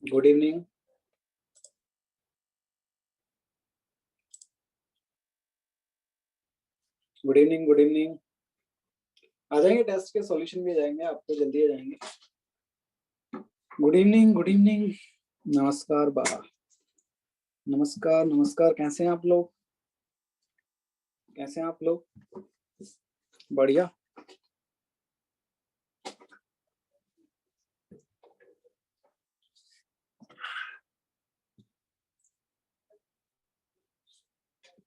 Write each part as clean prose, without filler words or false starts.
Good evening. Good evening, good evening. आ जाएंगे, test के सॉल्यूशन भी आ जाएंगे, आपको जल्दी आ जाएंगे। Good evening, good evening. नमस्कार बा, नमस्कार नमस्कार। कैसे हैं आप लोग? कैसे हैं आप लोग? बढ़िया।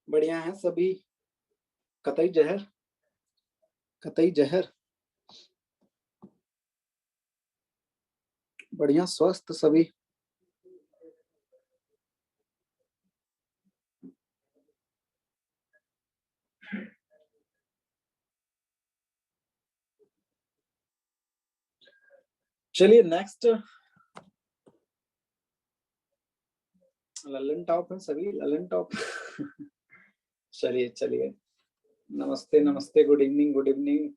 बढ़िया हैं सभी। कतई जहर, कतई जहर। बढ़िया, स्वस्थ सभी। चलिए नेक्स्ट। ललन टॉप है सभी, ललन टॉप। चलिए चलिए, नमस्ते नमस्ते, गुड इवनिंग, गुड इवनिंग।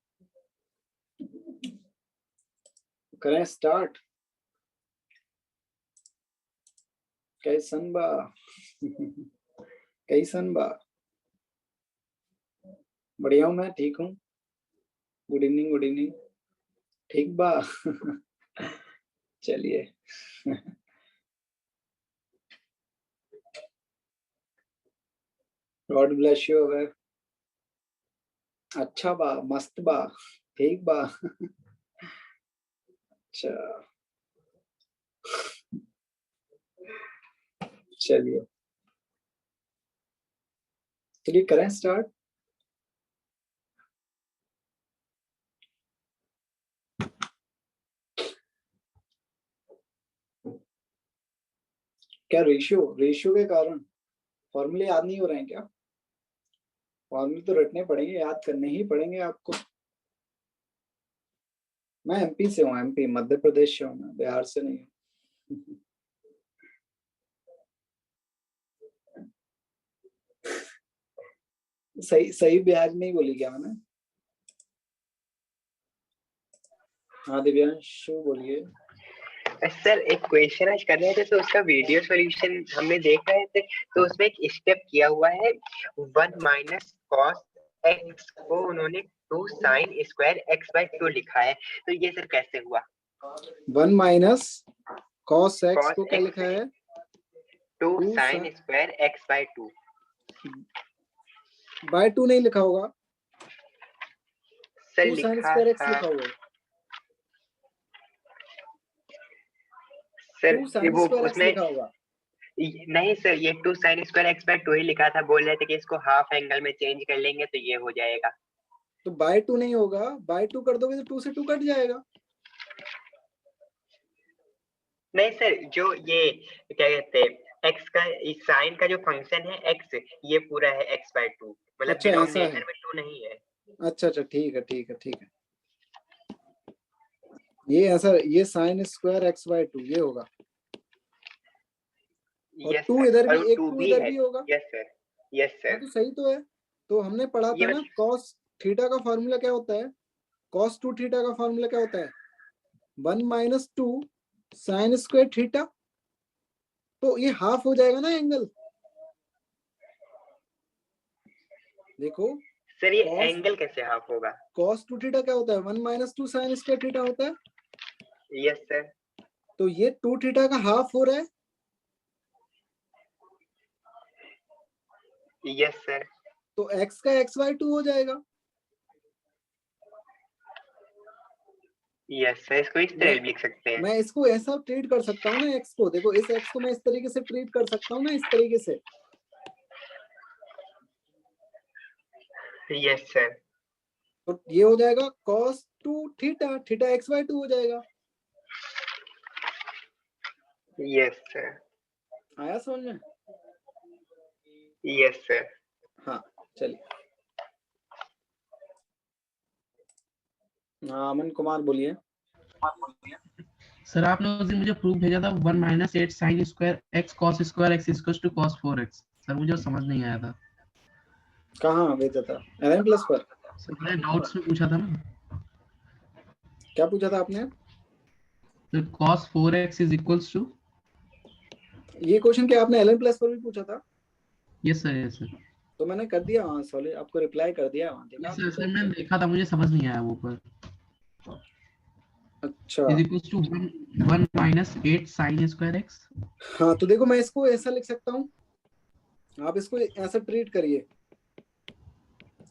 करें स्टार्ट। कैसन बा? कैसन बा? बढ़िया हूँ, मैं ठीक हूँ। Good evening, good evening. ठीक बा। चलिए। God bless you. अगर अच्छा बा, मस्त बा, ठीक बा। अच्छा, चलिए चलिए करें स्टार्ट। क्या रेशियो? रेशियो के कारण फॉर्मूले याद नहीं हो रहे हैं क्या? फॉर्मूले तो रटने पड़ेंगे, याद करने ही पड़ेंगे आपको। मैं एमपी से हूँ, एमपी मध्य प्रदेश से हूँ, मैं बिहार से नहीं हूँ। सही सही बिहार नहीं बोली क्या मैंने? हाँ दिव्यांशु बोलिए। सर एक क्वेश्चन आज कर रहे थे तो उसका वीडियो सॉल्यूशन हमने देख रहे थे, तो उसमें एक स्टेप किया हुआ है 1 माइनस कॉस एक्स को उन्होंने 2 साइन स्क्वायर एक्स बाय 2 लिखा है, तो ये सर कैसे हुआ? 1 माइनस कॉस एक्स को क्या लिखा है? 2 sine square x by 2। By 2 नहीं लिखा होगा सर, 2 साइन स्क्वायर एक्स लिखा हुआ है सर। 2 साइन वो स्क्वायर एक्स उसमें लिखा होगा। नहीं सर, ये 2 साइन स्क्वायर एक्स बाय 2 ही लिखा था। बोल रहे थे कि इसको हाफ एंगल में चेंज कर लेंगे तो ये हो जाएगा। तो बाय 2 नहीं होगा, बाय 2 कर दोगे तो 2 से 2 कट जाएगा। नहीं सर, जो ये क्या कहते हैं एक्स का साइन का जो फंक्शन है एक्स, ये पूरा है एक्स बाय 2, मतलब अच्छा ऐसा है। डिनोमिनेटर में 2 नहीं है। अच्छा अच्छा, ठीक है ठीक है ठीक है। ये ऐसा, ये साइन स्क्वायर एक्स बाय 2 ये होगा। और यस 2 सर, इधर और भी, एक टू 2 भी इधर है। भी होगा। यस सर, यस हाँ सर। तो सही तो है। तो हमने पढ़ा ये था ना, कॉस थीटा का फॉर्मूला क्या होता है, कॉस 2 थीटा का फॉर्मूला क्या होता है, 1 माइनस 2 साइन स्क्वायर थीटा। तो ये हाफ हो जाएगा ना एंगल, देखो सर ये कॉस एंगल कैसे हाफ होगा? कॉस 2 थीटा क्या होता है, 1 माइनस 2 साइन स्क्वायर थीटा होता है। Yes sir. तो ये 2 थीटा का हाफ हो रहा है। Yes sir. तो x का xy2 हो जाएगा। यस सर, इसको इस तरह मैं भी लिख सकते हैं। मैं इसको ऐसा ट्रीट कर सकता हूँ ना, x को देखो, इस x को मैं इस तरीके से ट्रीट कर सकता हूँ ना, इस तरीके से। Yes sir. तो ये हो जाएगा cos 2 थीटा, थीटा xy2 हो जाएगा। Yes sir. आया समझ में? Yes sir. हाँ चलिए। हाँ अमन कुमार बोलिए। सर आपने उस दिन मुझे प्रूफ भेजा था 1 minus 8 sine square x cos square x equal to cos 4x। Sir मुझे वो समझ नहीं आया था। कहाँ भेजा था, एन प्लस पर? सर मैंने डाउट्स में पूछा था ना, क्या पूछा था आपने? तो cos 4x is equals to. ये क्वेश्चन क्या आपने एन प्लस पर भी पूछा था? Yes sir, yes sir. तो मैंने कर दिया वहां, सॉरी आपको रिप्लाई कर दिया वहां, देखा यस आपने? सर, सर मैंने देखा था, मुझे समझ नहीं आया वो पर। अच्छा is equals to 1 minus 8 sine square x. हाँ, तो देखो मैं इसको ऐसा लिख सकता हूँ, आप इसको ऐसा ट्रीट करिए,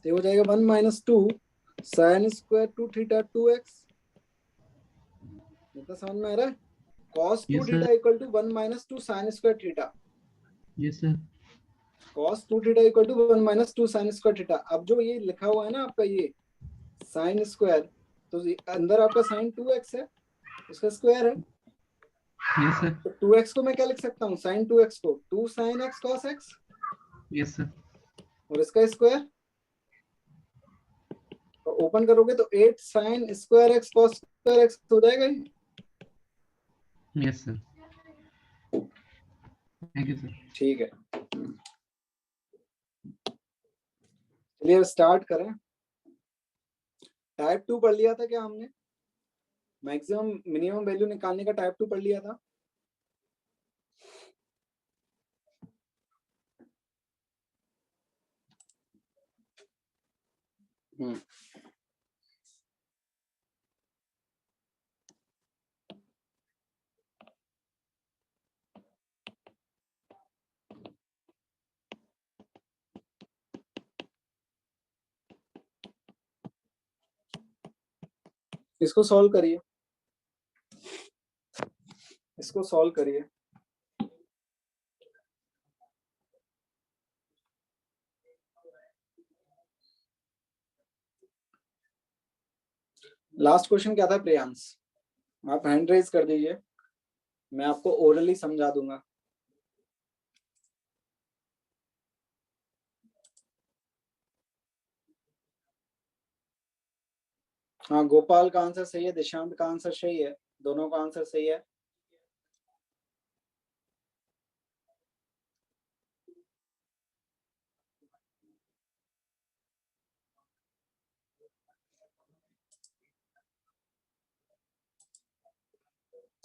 तो हो जाएगा 1 minus 2 sine square 2 theta 2x। इतना समझ में आ रहा है? cos 2 yes sir, theta equal to 1 minus 2 sine square theta. Yes sir. cos 2 थीटा equal to 1 minus 2 sine square theta. अब जो ये लिखा हुआ है ना आपका ये साइन स्क्वायर, तो अंदर आपका साइन 2x है, उसका स्क्वायर है। यस सर, तो 2x को मैं क्या लिख सकता हूँ, साइन 2x को 2 sine x cos x, yes sir, और इसका स्क्वायर। तो ओपन करोगे तो 8 sine square x cos square x हो जाएगा ये। Yes sir. Thank you sir. ठीक है, चलिए अब स्टार्ट करें। टाइप 2 पढ़ लिया था क्या हमने? मैक्सिमम मिनिमम वैल्यू निकालने का टाइप 2 पढ़ लिया था। इसको सॉल्व करिए, इसको सॉल्व करिए। लास्ट क्वेश्चन क्या था प्रियांश? आप हैंड रेज कर दीजिए, मैं आपको ओरली समझा दूंगा। हाँ गोपाल का आंसर सही है, दिशांत का आंसर सही है, दोनों का आंसर सही है।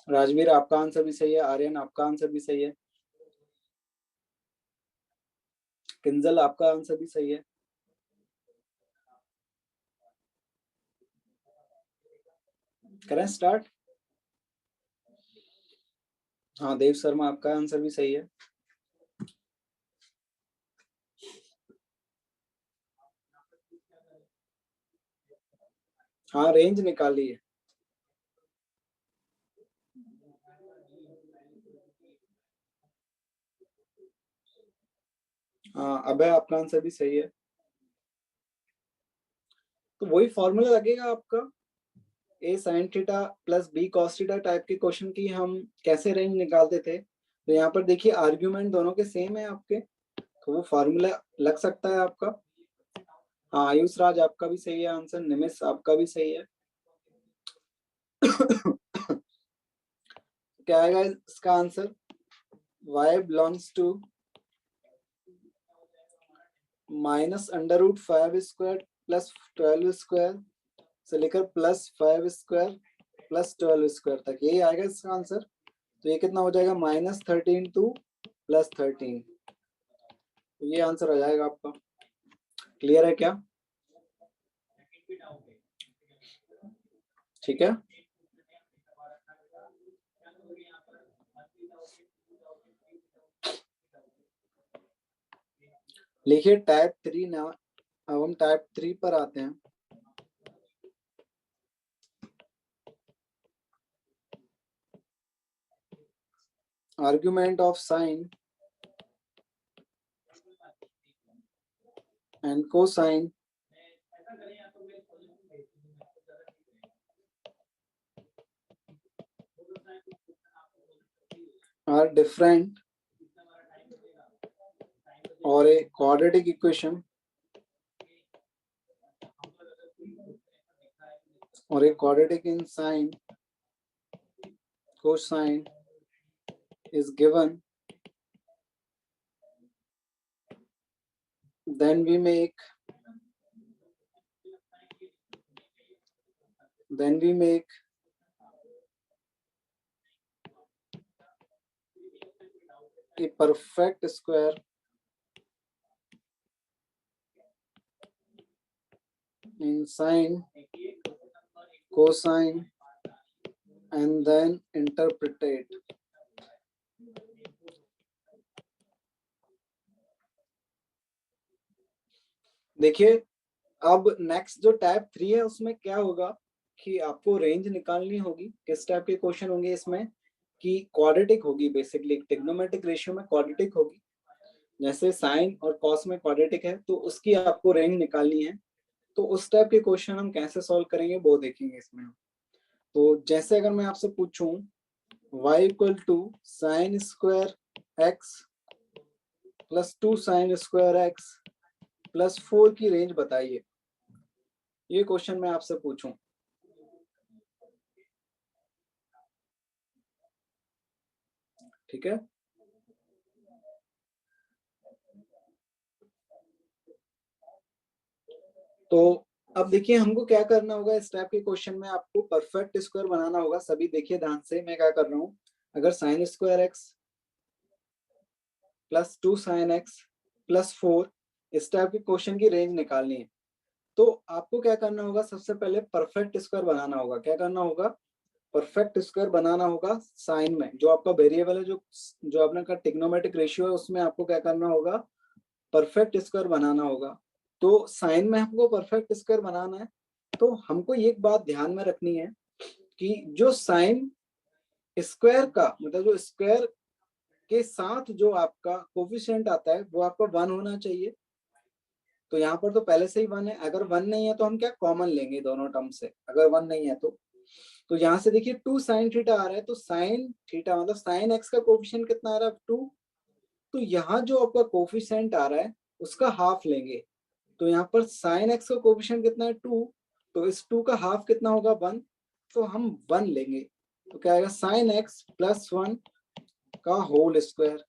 राजवीर आपका आंसर भी सही है, आर्यन आपका आंसर भी सही है, किंजल आपका आंसर भी सही है। करें स्टार्ट? हाँ देव शर्मा आपका आंसर भी सही है। हाँ रेंज निकालिए। हाँ अभय आपका आंसर भी सही है। तो वही फॉर्मूला लगेगा आपका, A sine theta plus B cos theta type के क्वेश्चन की हम कैसे रेंज निकालते थे। तो यहाँ पर देखिए आर्ग्यूमेंट दोनों के सेम है आपके, तो वो फॉर्मूला लग सकता है आपका। हाँ आयुष राज आपका भी सही है आंसर, निमिष आपका भी सही है। क्या आएगा इसका answer? y belongs to minus under root 5 square plus 12 square से लेकर प्लस 5 स्क्वायर प्लस 12 स्क्वायर तक, यही आएगा इसका आंसर। तो ये कितना हो जाएगा, -13 टू +13, तो ये आंसर आ जाएगा आपका। क्लियर है क्या? ठीक है, लिखिए टाइप 3 ना। अब हम टाइप 3 पर आते हैं। Argument of sine and cosine are different or a quadratic equation or a quadratic in sine cosine is given, then we make a perfect square in sine cosine and then interpret it. देखिए अब next जो type 3 है उसमें क्या होगा कि आपको range निकालनी होगी। किस टाइप के क्वेश्चन होंगे इसमें कि क्वाड्रेटिक होगी, बेसिकली ट्रिग्नोमेट्रिक रेशियो में क्वाड्रेटिक होगी। जैसे साइन और कॉस में क्वाड्रेटिक है तो उसकी आपको रेंज निकालनी है। तो उस टाइप के क्वेश्चन हम कैसे सॉल्व करेंगे वो देखेंगे इसमें। तो जैसे अगर मैं आपसे पूछूं y equal to sine square x plus 2 sine square x plus 4 की रेंज बताइए, ये क्वेश्चन मैं आपसे पूछूं। ठीक है, तो अब देखिए हमको क्या करना होगा इस टाइप के क्वेश्चन में। आपको परफेक्ट स्क्वायर बनाना होगा। सभी देखिए ध्यान से मैं क्या कर रहा हूं। अगर sign square x plus 2 sine x plus 4 इस टाइप के क्वेश्चन की रेंज निकालनी है तो आपको क्या करना होगा, सबसे पहले परफेक्ट स्क्वायर बनाना होगा। क्या करना होगा, परफेक्ट स्क्वायर बनाना होगा। साइन में जो आपका वेरिएबल है, जो आपने का ट्रिग्नोमेट्रिक रेशियो है, उसमें आपको क्या करना होगा, परफेक्ट स्क्वायर बनाना होगा। तो साइन में हमको परफेक्ट स्क्वायर बनाना है तो हमको एक बात ध्यान में रखनी है कि जो साइन स्क्वायर का मतलब जो स्क्वायर के साथ जो आपका कोफिशिएंट आता है वो आपका 1 होना चाहिए। तो यहाँ पर तो पहले से ही 1 है। अगर 1 नहीं है तो हम क्या कॉमन लेंगे दोनों टर्म से, अगर 1 नहीं है तो यहाँ से देखिए 2 साइन थीटा आ रहा है तो साइन थीटा मतलब साइन एक्स का कोफिशिएंट कितना आ रहा है, 2। तो यहाँ जो आपका कोफिशिएंट आ रहा है उसका हाफ लेंगे। तो यहाँ पर साइन एक्स का कोफिशिएंट कितना है, 2। तो इस 2 का हाफ कितना होगा, 1। तो हम 1 लेंगे तो क्या आएगा, साइन एक्स प्लस 1 का होल स्क्वायर।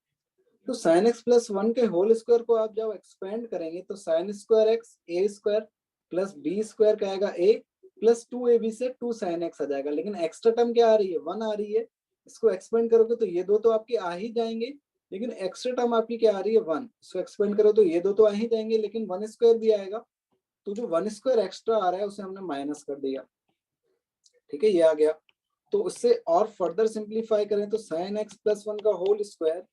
तो साइन एक्स प्लस 1 के होल स्क्वायर को आप जब एक्सपेंड करेंगे तो साइन स्क्वायर एक्स ए स्क्वायर प्लस बी स्क्वायर क्या आएगा, ए प्लस 2ab से 2 साइन एक्स आ जाएगा। लेकिन एक्स्ट्रा टर्म क्या आ रही है, 1 आ रही है। इसको एक्सपेंड करोगे तो ये दो तो आपके आ ही जाएंगे, लेकिन एक्स्ट्रा टर्म आपकी क्या आ रही है, 1। इसको एक्सपेंड करो तो ये दो तो आ ही जाएंगे, लेकिन 1 स्क्वायर भी आएगा। तो जो 1 स्क्वायर एक्स्ट्रा आ रहा है उसे हमने माइनस कर दिया। ठीक है, ये आ गया। तो उससे और फर्दर सिंप्लीफाई करें तो साइन एक्स प्लस 1 का होल स्क्वायर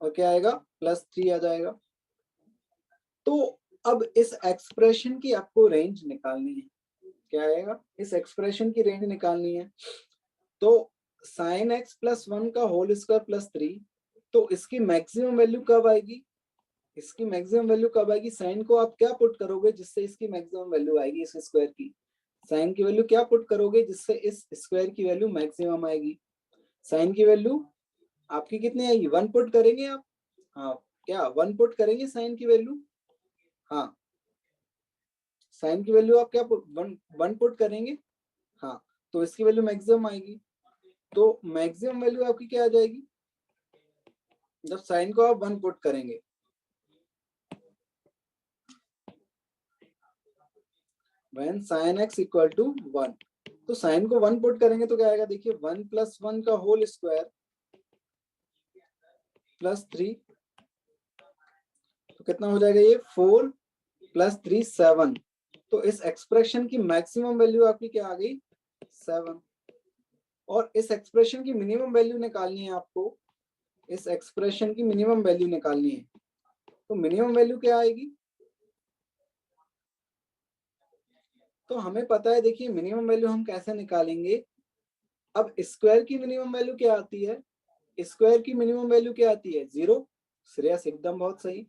और क्या आएगा, प्लस 3 आ जाएगा। तो अब इस एक्सप्रेशन की आपको रेंज निकालनी है। क्या आएगा, इस एक्सप्रेशन की रेंज निकालनी है। तो साइन एक्स प्लस 1 का होल स्क्वायर प्लस 3, तो इसकी मैक्सिमम वैल्यू कब आएगी, इसकी मैक्सिमम वैल्यू कब आएगी, साइन को आप क्या पुट करोगे जिससे इसकी मैक्सिमम वैल्यू आएगी, इस स्क्वायर की साइन की वैल्यू क्या पुट करोगे जिससे इस स्क्वायर की वैल्यू मैक्सिमम आएगी। साइन की वैल्यू आपकी कितनी आएगी, 1 पुट करेंगे आप। हाँ, क्या 1 पुट करेंगे साइन की वैल्यू, हाँ साइन की वैल्यू आप क्या 1 पुट करेंगे, हाँ तो इसकी वैल्यू मैक्सिमम आएगी। तो मैक्सिमम वैल्यू आपकी क्या आ जाएगी, जब साइन को आप 1 पुट करेंगे, when sin x equal to 1, तो साइन को 1 पुट करेंगे तो क्या आएगा, देखिए 1 + 1 का होल स्क्वायर +3, तो कितना हो जाएगा ये 4 + 3 7। तो इस एक्सप्रेशन की मैक्सिमम वैल्यू आपकी क्या आ गई 7। और इस एक्सप्रेशन की मिनिमम वैल्यू निकालनी है आपको, इस एक्सप्रेशन की मिनिमम वैल्यू निकालनी है, तो मिनिमम वैल्यू क्या आएगी, तो हमें पता है, देखिए मिनिमम वैल्यू हम कैसे निकालेंगे। अब स्क्वायर की मिनिमम वैल्यू क्या आती है, स्क्वायर की मिनिमम वैल्यू क्या आती है 0। श्रेयस एकदम बहुत सही,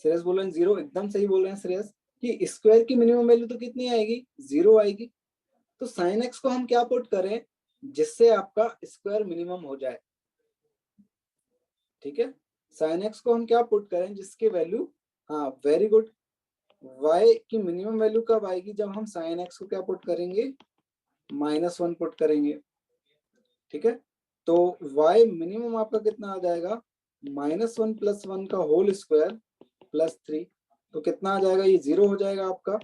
श्रेयस बोल रहे हैं 0, एकदम सही बोल रहे हैं श्रेयस, कि स्क्वायर की मिनिमम वैल्यू तो कितनी आएगी 0 आएगी। तो साइन एक्स को हम क्या पुट करें जिससे आपका स्क्वायर मिनिमम हो जाए, ठीक है, साइन एक्स को हम क्या पुट करें जिसकी वैल्यू, हाँ वेरी गुड, y की मिनिमम वैल्यू कब आएगी, जब हम साइन एक्स को क्या पुट करेंगे -1 पुट करेंगे, ठीक है। तो y मिनिमम आपका कितना आ जाएगा, -1 + 1 का होल स्क्वायर +3, तो कितना आ जाएगा, ये 0 हो जाएगा आपका,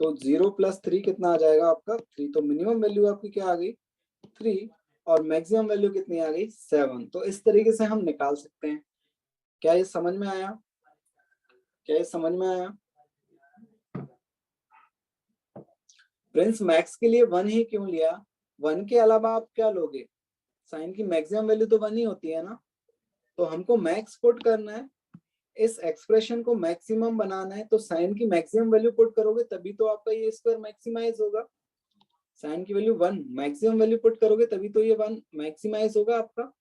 तो 0 + 3 कितना आ जाएगा आपका 3, तो मिनिमम वैल्यू आपकी क्या आ गई 3, और मैक्सिमम वैल्यू कितनी आ गई 7। तो इस तरीके से हम निकाल सकते हैं। क्या ये समझ में आया, क्या ये समझ में आया। प्रिंस मैक्स के लिए 1 ही क्यों लिया, 1 के अलावा आप क्या लोगे, साइन की मैक्सिमम वैल्यू तो 1 ही होती है ना, तो हमको मैक्स पुट करना है, इस एक्सप्रेशन को मैक्सिमम बनाना है, तो साइन की मैक्सिमम वैल्यू पुट करोगे तभी तो आपका ये स्क्वायर मैक्सिमाइज होगा। साइन की वैल्यू 1 मैक्सिमम वैल्यू पुट करोगे तभी तो ये 1 मैक्सिमाइज होगा आपका।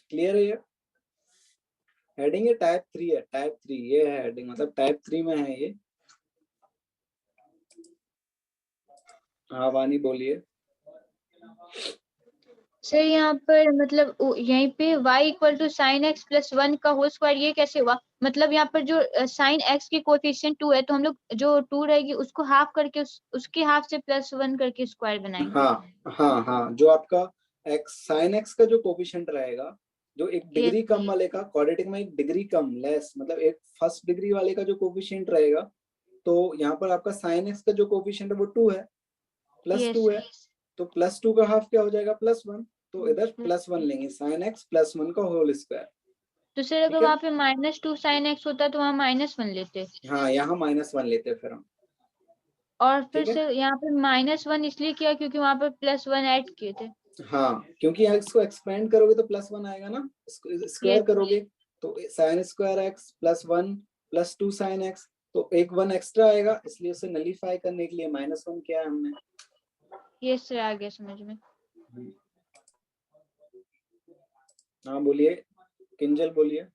क्लियर है ये, हेडिंग है टाइप 3 है, टाइप 3 ये है हेडिंग, मतलब टाइप 3 में है ये। हाँ वानी बोलिए। सर यहाँ पर मतलब यहीं पे y = sin x + 1 का होल स्क्वायर, ये कैसे हुआ, मतलब यहाँ पर जो sin x की कोएफिशिएंट 2 है, तो हम लोग जो 2 रहेगी उसको हाफ करके उसके हाफ से +1 करके स्क्वायर बनाएंगे। हाँ, जो आपका x sin x का जो कोफिशिएंट रहेगा, जो एक डिग्री Yes, कम वाले का, क्वाड्रेटिक में एक डिग्री कम लेस, मतलब एक फर्स्ट डिग्री वाले का जो कोफिशिएंट रहेगा, तो यहाँ पर आपका sin x का जो कोफिशिएंट है वो 2 है, yes, +2 है, तो +2 का हाफ क्या हो जाएगा +1, तो इधर +1 लेंगे, sin x +1 का होल स्क्वायर। तो सर अगर वहाँ पे -2 sin x होता तो वहाँ -1 लेते, हाँ यहाँ -1 लेते हैं फिर हम, और फिर ठीक है। से यहाँ पे -1 इसलिए किया क्योंकि वहाँ पर +1 ऐड किए थे। हाँ क्योंकि यहाँ इसको एक्सपेंड करोगे तो +1 आएगा ना, इसको स्क्वायर Yes, करोगे तो sin square x +1 +2 sin x, तो एक 1 एक्स्ट्रा आएगा, इसलिए उसे नलीफाई करने के लिए -1 किया है हमने। yes सर आ गया समझ में। हाँ बोलिए, किंजल बोलिए।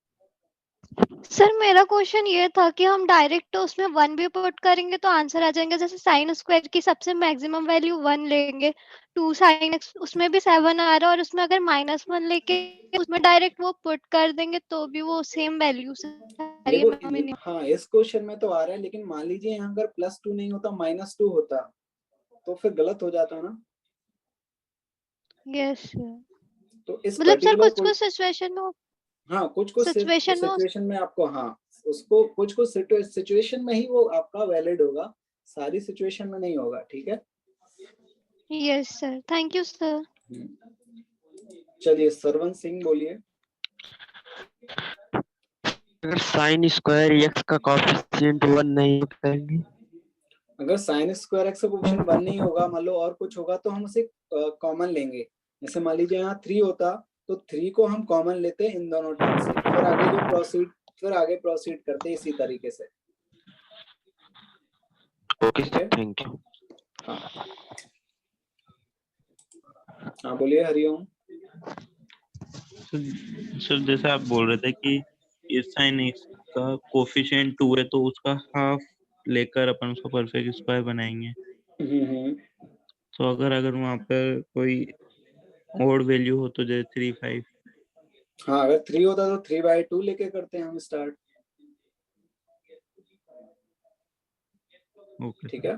सर मेरा क्वेश्चन ये था कि हम डायरेक्ट उसमें 1 भी पुट करेंगे तो आंसर आ जाएंगे, जैसे साइन स्क्वायर की सबसे मैक्सिमम वैल्यू 1 लेंगे, 2 sin x उसमें भी 7 आ रहा है, और उसमें अगर -1 लेके उसमें डायरेक्ट वो पुट कर देंगे तो भी वो सेम वैल्यू से आ रही है मिनिमम। हाँ इस क्वेश्चन में तो आ रहा है, लेकिन मान लीजिए यहाँ अगर +2 नहीं होता -2 होता तो फिर गलत हो जाता ना। यस सर, तो इस मतलब सर पर्टिकुलर कुछ कुछ सिचुएशन में, हाँ कुछ कुछ सिचुएशन में आपको, हाँ उसको कुछ कुछ सिचुएशन में ही वो आपका वैलिड होगा, सारी सिचुएशन में नहीं होगा, ठीक है। Yes sir, thank you sir. चलिए सरवन सिंह बोलिए। अगर साइन स्क्वायर x का कोफिशिएंट 1 नहीं करेंगे, अगर साइन स्क्वायर एक्स का कोफिशिएंट 1 नहीं होगा, मान लो और कुछ होगा, तो हम उसे कॉमन लेंगे। जैसे मान लीजिए यहाँ 3 होता तो 3 को हम कॉमन लेते इन दोनों टर्म से, फिर आगे प्रोसीड करते इसी तरीके से। ओके ठीक है, थैंक यू। हाँ बोलिए हरिओम। सर जैसे आप बोल रहे थे कि ये साइन एक्स का कोफिशिएंट 2 है तो उसका हाफ लेकर अपन उसको परफेक्ट स्क्वायर बनाएंगे, तो अगर अगर वहाँ पर कोई ओड वैल्यू हो तो जैसे 3 5। हाँ अगर 3 होता तो 3/2 लेके करते हैं हम स्टार्ट, ओके ठीक है।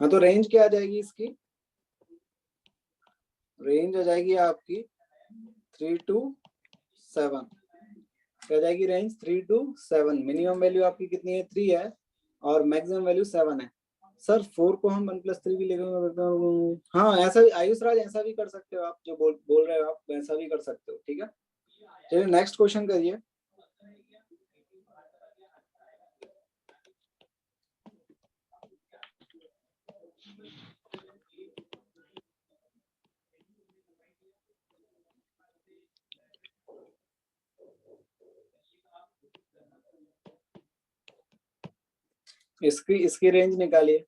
हाँ तो रेंज क्या आ जाएगी इसकी? रेंज आ जाएगी आपकी 3 to 7। क्या जाएगी रेंज? 3 to 7। मिनिमम वैल्यू आपकी कितनी है? 3 है और मैक्सिमम वैल्यू 7 है। सर 4 को हम 1+3 भी लेंगे। हाँ ऐसा भी आयुष राज, ऐसा भी कर सकते हो आप, जो बोल रहे हो आप वैसा भी कर सकते हो। ठीक है, चलिए नेक्स्ट क्वेश्चन करिए। इसकी रेंज निकालिए।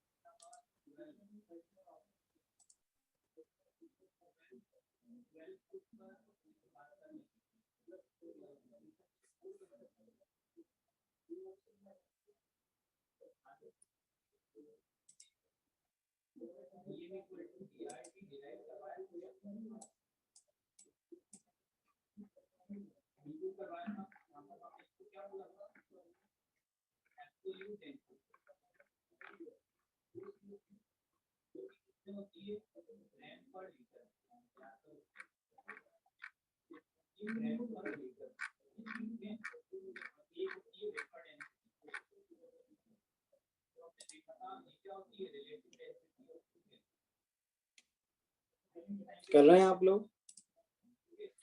कर रहे हैं आप लोग?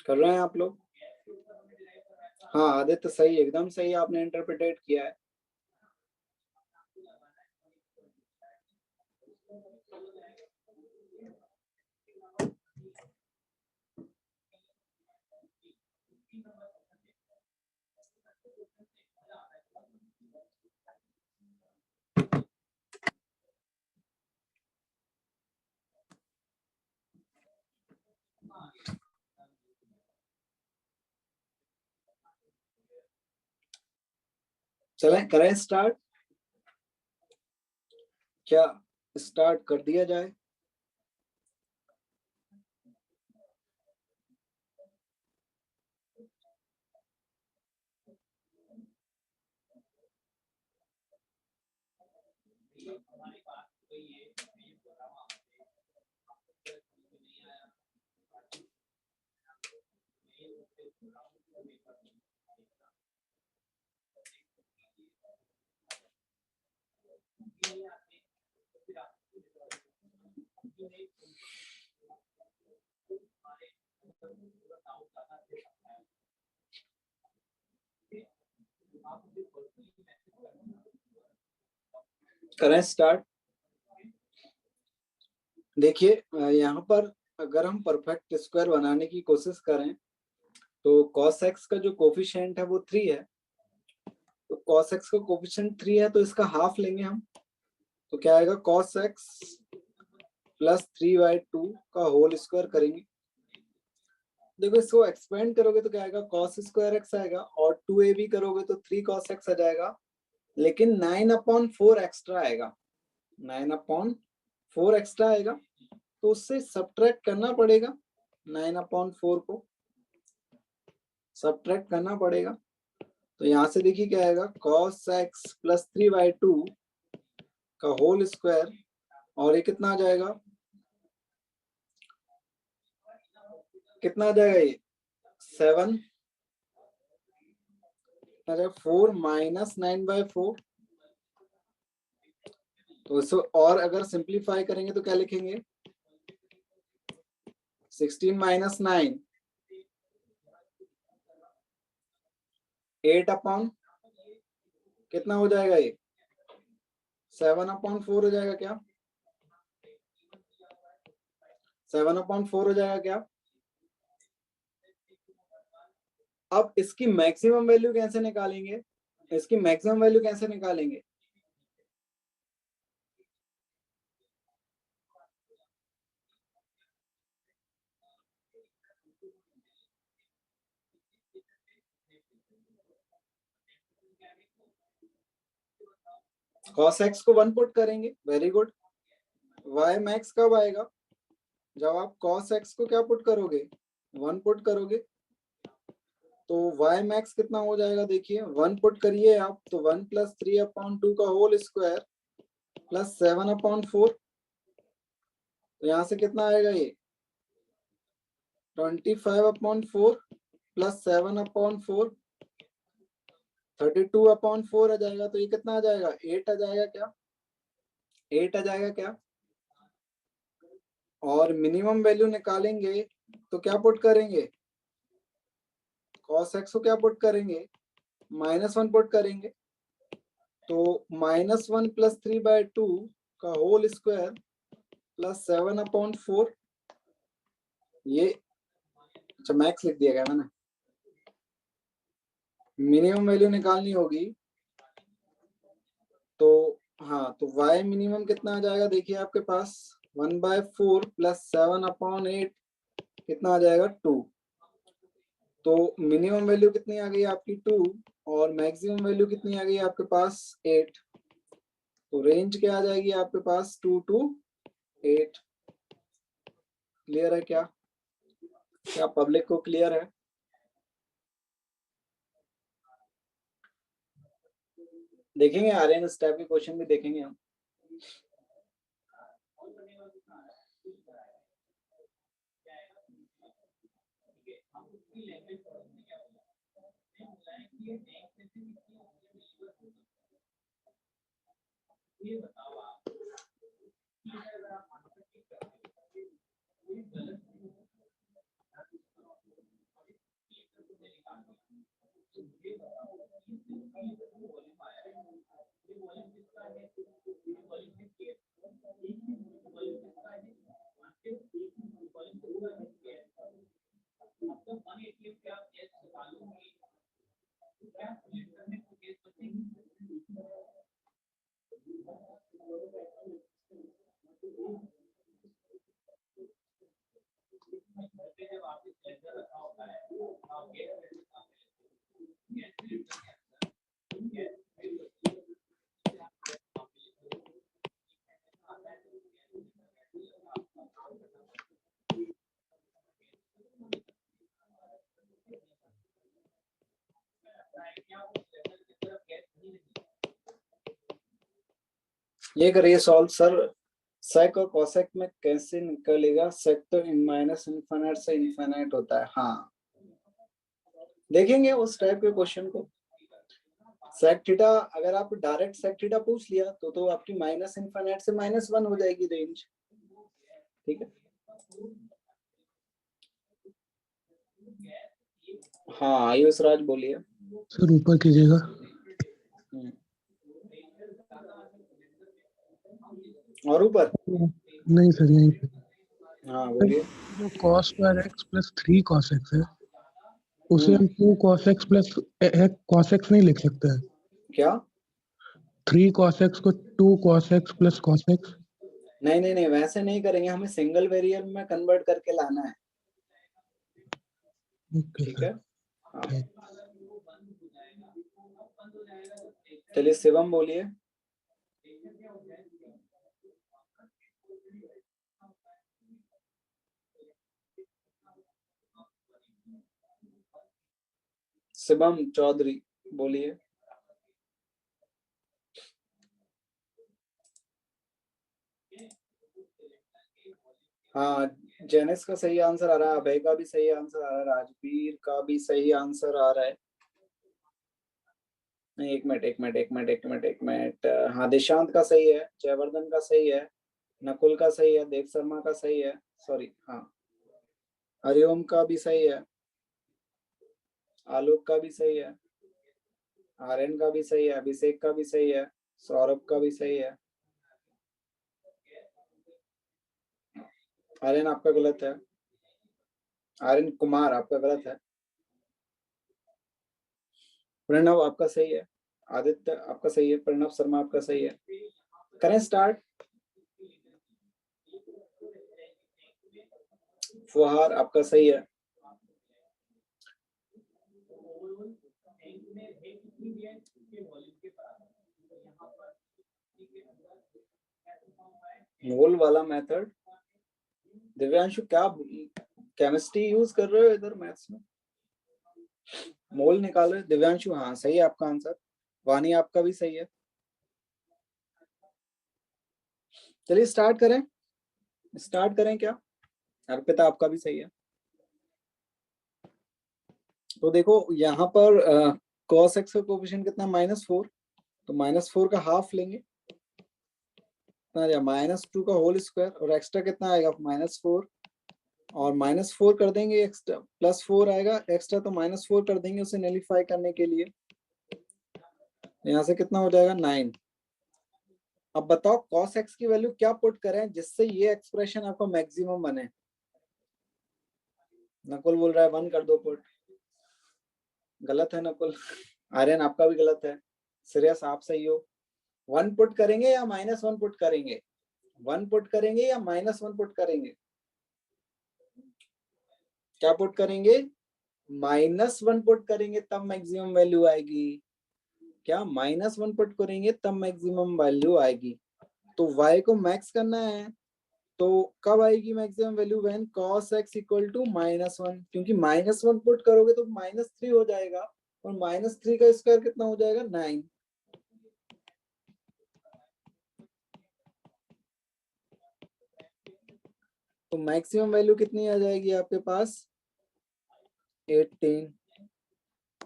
कर रहे हैं आप लोग? हाँ आदित्य सही, एकदम सही आपने इंटरप्रिटेट किया है। चलें करें स्टार्ट? क्या स्टार्ट कर दिया जाए? करें स्टार्ट? देखिए यहाँ पर अगर हम परफेक्ट स्क्वायर बनाने की कोशिश करें तो cos x का जो कोफिशिएंट है वो 3 है, तो cos x का कोफिशिएंट 3 है तो इसका हाफ लेंगे हम, तो क्या आएगा? cos x प्लस 3/2 का होल स्क्वायर करेंगे। देखो इसको एक्सपेंड करोगे तो क्या आएगा? cos स्क्वायर x आएगा, और 2ab करोगे तो 3 cos x आ जाएगा, लेकिन 9/4 एक्स्ट्रा आएगा। 9/4 एक्स्ट्रा आएगा, तो उससे सब्ट्रैक्ट करना पड़ेगा। 9/4 को सब्ट्रैक्ट करना पड़ेगा, तो यहाँ से देखिए क्या आएगा? cos x प्लस 3/2 का होल स्क्वायर, और ये कितना आ जाएगा? कितना आ जाएगा? ये 7 4 माइनस 9/4। तो इसको और अगर सिंप्लीफाई करेंगे तो क्या लिखेंगे? 16 माइनस 9 8 कितना हो जाएगा? ये 7/4 हो जाएगा क्या? 7/4 हो जाएगा क्या? अब इसकी मैक्सिमम वैल्यू कैसे निकालेंगे? इसकी मैक्सिमम वैल्यू कैसे निकालेंगे? cos x को 1 पुट करेंगे, वेरी गुड। y मैक्स कब आएगा? जब आप cos x को क्या पुट करोगे? 1 पुट करोगे, तो y मैक्स कितना हो जाएगा? देखिए 1 पुट करिए आप, तो 1 प्लस 3/2 का होल स्क्वायर प्लस 7/4 तो यहाँ से कितना आएगा ये 25/4 प्लस 7/4 32/4 आ जाएगा। तो ये कितना आ जाएगा 8 आ जाएगा क्या, 8 आ जाएगा क्या। और मिनिमम वैल्यू निकालेंगे तो क्या पुट करेंगे, cos x को क्या पुट करेंगे, -1 पुट करेंगे। तो -1 + 3/2 का होल स्क्वायर प्लस 7/4 ये, अच्छा मैक्स लिख दिया गया मैंने, मिनिमम वैल्यू निकालनी होगी। तो हाँ, तो y मिनिमम कितना आ जाएगा, देखिए आपके पास 1/4 प्लस 7/8 कितना आ जाएगा 2। तो मिनिमम वैल्यू कितनी आ गई आपकी 2 और मैक्सिमम वैल्यू कितनी आ गई आपके पास 8। तो रेंज क्या आ जाएगी आपके पास 2 to 8। क्लियर है क्या, क्या पब्लिक को क्लियर है। देखेंगे आर्यन इस टाइप के क्वेश्चन भी देखेंगे हम। ये करिए सॉल्व सर। सेक और कोसेक में कैसे निकलेगा, सेक तो -इनफाइनाइट से इनफाइनाइट होता है। हाँ देखेंगे उस टाइप के क्वेश्चन को। सेक थीटा अगर आप डायरेक्ट सेक थीटा पूछ लिया तो आपकी -इनफाइनाइट से -1 हो जाएगी रेंज। ठीक है, हाँ आयुष राज बोलिए। सर ऊपर कीजिएगा। और ऊपर नहीं सर यहीं पे। हाँ बोलिए। जो cos square x plus 3 cos x है उसे हम 2 cos x plus cos x नहीं लिख सकते हैं क्या 3 cos x को 2 cos x plus cos x। नहीं नहीं नहीं, वैसे नहीं करेंगे, हमें सिंगल वेरिएबल में कन्वर्ट करके लाना है। ठीक है, हाँ चलिए शिवम बोलिए। शिवम चौधरी बोलिए। हाँ जेनिस का सही आंसर आ रहा है, अभय का भी सही आंसर आ रहा है, राजवीर का भी सही आंसर आ रहा है। नहीं एक मिनट, हाँ दिशांत का सही है, जयवर्धन का सही है, नकुल का सही है, देव शर्मा का सही है, सॉरी हाँ हरिओम का भी सही है, आलोक का भी सही है, आर्यन का भी सही है, अभिषेक का भी सही है, सौरभ का भी सही है। आर्यन आपका गलत है, आर्यन कुमार आपका गलत है। प्रणव आपका सही है, आदित्य आपका सही है, प्रणव शर्मा आपका सही है। करें स्टार्ट। फुहार आपका सही है। मोल वाला मेथड, दिव्यांशु क्या केमिस्ट्री यूज कर रहे हो इधर मैथ्स में, मोल निकाल रहे हो दिव्यांशु। हाँ सही है आपका आंसर। वानी आपका भी सही है। चलिए स्टार्ट करें। स्टार्ट करें क्या? अर्पिता आपका भी सही है। तो देखो यहाँ पर cos x का कोफिशिएंट कितना, -4, तो -4 का हाफ लेंगे, -2 का होल स्क्वायर, और एक्स्ट्रा कितना आएगा, -4, और -4 कर देंगे, एक्स्ट्रा +4 आएगा एक्स्ट्रा, तो -4 कर देंगे उसे नलिफाई करने के लिए। यहाँ से कितना हो जाएगा, 9। अब बताओ cos x की वैल्यू क्या पुट करें जिससे ये एक्सप्रेशन आपका मैक्सिमम बने। नकुल बोल रहा है 1 कर दो पुट। गलत है नकुल। आर्यन आपका भी गलत है। श्रेयस आप सही हो। 1 पुट करेंगे या -1 पुट करेंगे? 1 पुट करेंगे या -1 पुट करेंगे? क्या पुट करेंगे? -1 पुट करेंगे तब मैक्सिमम वैल्यू आएगी। क्या -1 पुट करेंगे तब मैक्सिमम वैल्यू आएगी। तो y को मैक्स करना है, तो कब आएगी maximum value, when cos x equal to -1, क्योंकि -1 पुट करोगे तो -3 हो जाएगा, और -3 का स्क्वायर कितना हो जाएगा, 9। तो मैक्सिमम वैल्यू कितनी आ जाएगी आपके पास, 18।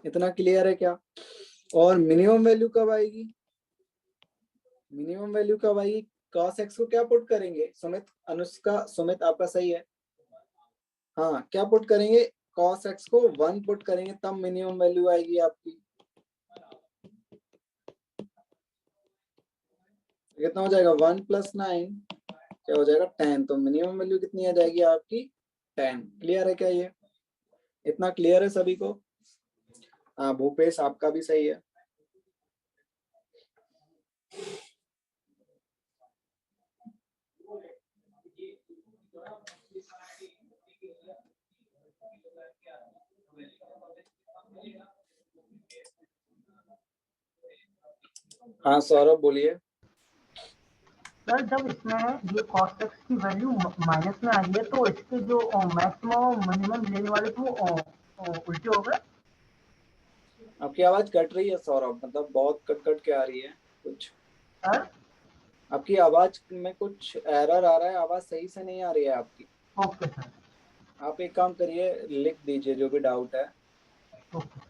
इतना क्लियर है क्या? और मिनिमम वैल्यू कब आएगी? मिनिमम वैल्यू कब आएगी? cos x को क्या पुट करेंगे? सुमित, अनुष्का, सुमित आपका सही है। हाँ, क्या पुट करेंगे? cos x को 1 पुट करेंगे तब मिनिमम वैल्यू आएगी आपकी। कितना हो जाएगा, 1 + 9 क्या हो जाएगा, 10। तो मिनिमम वैल्यू कितनी आ जाएगी आपकी, 10। क्लियर है क्या? ये इतना क्लियर है सभी को? हाँ भूपेश आपका भी सही है। हाँ सौरभ बोलिए। सर जब इसमें ये cos x की वैल्यू माइनस में आई है तो इसके जो मैक्सिमम मिनिमम लेने वाले थे वो उल्टे हो गए। आपकी आवाज कट रही है सौरभ, मतलब बहुत कट कट के आ रही है कुछ। सर आपकी आवाज में कुछ एरर आ रहा है, आवाज सही से नहीं आ रही है आपकी। Okay sir. आप एक काम करिए, लिख दीजिए जो भी डाउट है। ओके।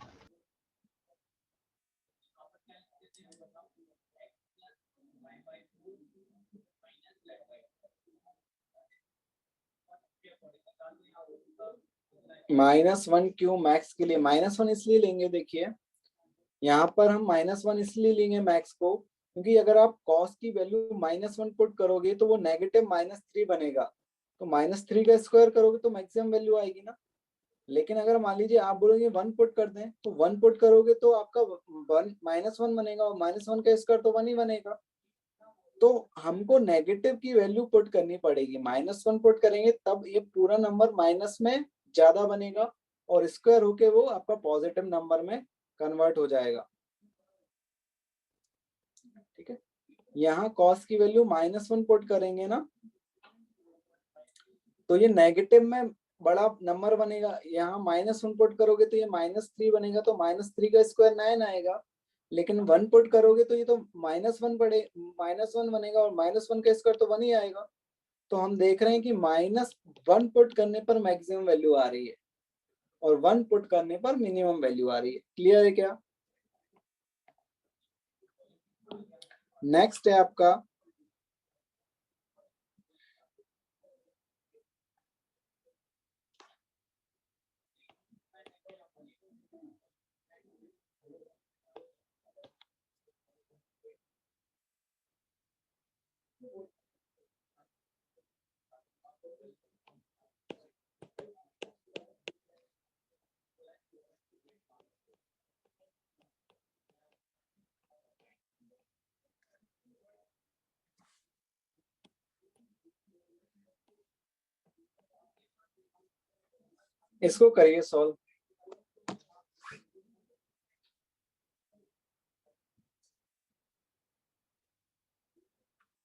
-1 क्यों मैक्स के लिए? -1 इसलिए लेंगे, देखिए यहाँ पर हम -1 इसलिए लेंगे मैक्स को, क्योंकि अगर आप cos की वैल्यू -1 पुट करोगे तो वो नेगेटिव -3 बनेगा, तो -3 का स्क्वायर करोगे तो मैक्सिमम वैल्यू आएगी ना। लेकिन अगर मान लीजिए आप बोलोगे 1 पुट कर दें, तो 1 पुट करोगे तो आपका -1 बनेगा, और -1 का स्क्वायर तो 1 ही बनेगा। तो हमको नेगेटिव की वैल्यू पुट करनी पड़ेगी, -1 पुट करेंगे तब ये पूरा नंबर माइनस में ज्यादा बनेगा, और स्क्वायर होके वो आपका पॉजिटिव नंबर में कन्वर्ट हो जाएगा। ठीक है, यहाँ cos की वैल्यू -1 पुट करेंगे ना, तो ये नेगेटिव में बड़ा नंबर बनेगा। यहाँ -1 पुट करोगे तो ये -3 बनेगा, तो -3 का स्क्वायर 9 आएगा। लेकिन 1 पुट करोगे तो ये तो -1 बनेगा, और -1 का स्क्वायर तो 1 ही आएगा। तो हम देख रहे हैं कि -1 पुट करने पर मैक्सिमम वैल्यू आ रही है, और 1 पुट करने पर मिनिमम वैल्यू आ रही है। क्लियर है क्या? नेक्स्ट है आपका इसको करिए सॉल्व।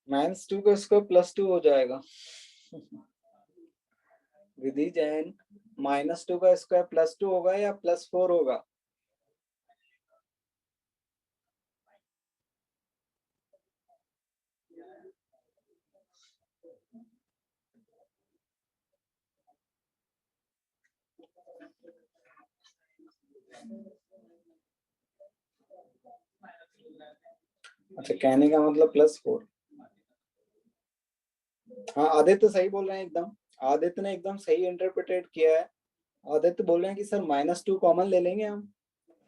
-2 का स्क्वायर +2 हो जाएगा। विधि जैन, -2 का स्क्वायर +2 होगा या +4 होगा? अच्छा, कहने का मतलब +4। हाँ, आदित्य सही बोल रहे हैं एकदम। आदित्य ने एकदम सही इंटरप्रेटेड किया है। आदित्य बोल रहे हैं कि सर -2 कॉमन ले लेंगे हम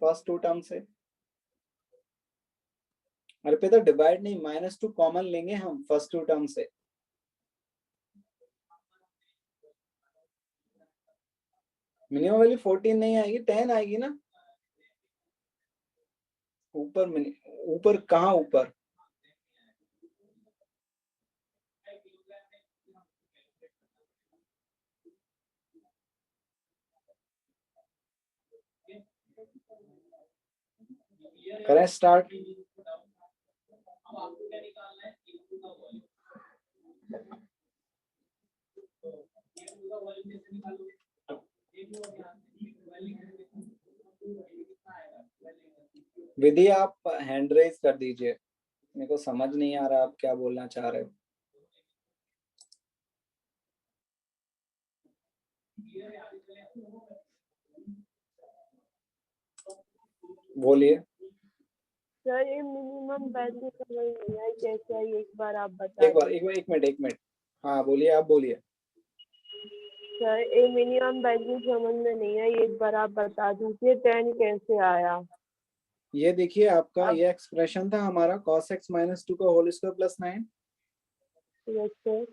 फर्स्ट 2 टर्म से। अर्पिता डिवाइड नहीं, -2 कॉमन लेंगे हम फर्स्ट 2 टर्म से। मिनिमम वैल्यू 14 नहीं आएगी, 10 आएगी ना। ऊपर ऊपर कहाँ ऊपर? करें स्टार्ट। विधि आप हैंड रेज कर दीजिए, मेरे को समझ नहीं आ रहा आप क्या बोलना चाह रहे हो। बोलिए। सर ये मिनिमम वैल्यू समझ नहीं आई कैसे आई, एक बार आप बता एक दीजिए। मिनट। हाँ बोलिए, आप बोलिए। सर ये मिनिमम वैल्यू समझ में नहीं आई, एक बार आप बता दीजिए 10 कैसे आया। ये देखिए आपका अब ये एक्सप्रेशन था हमारा cos x -2 का होल स्क्वायर +9। Yes sir.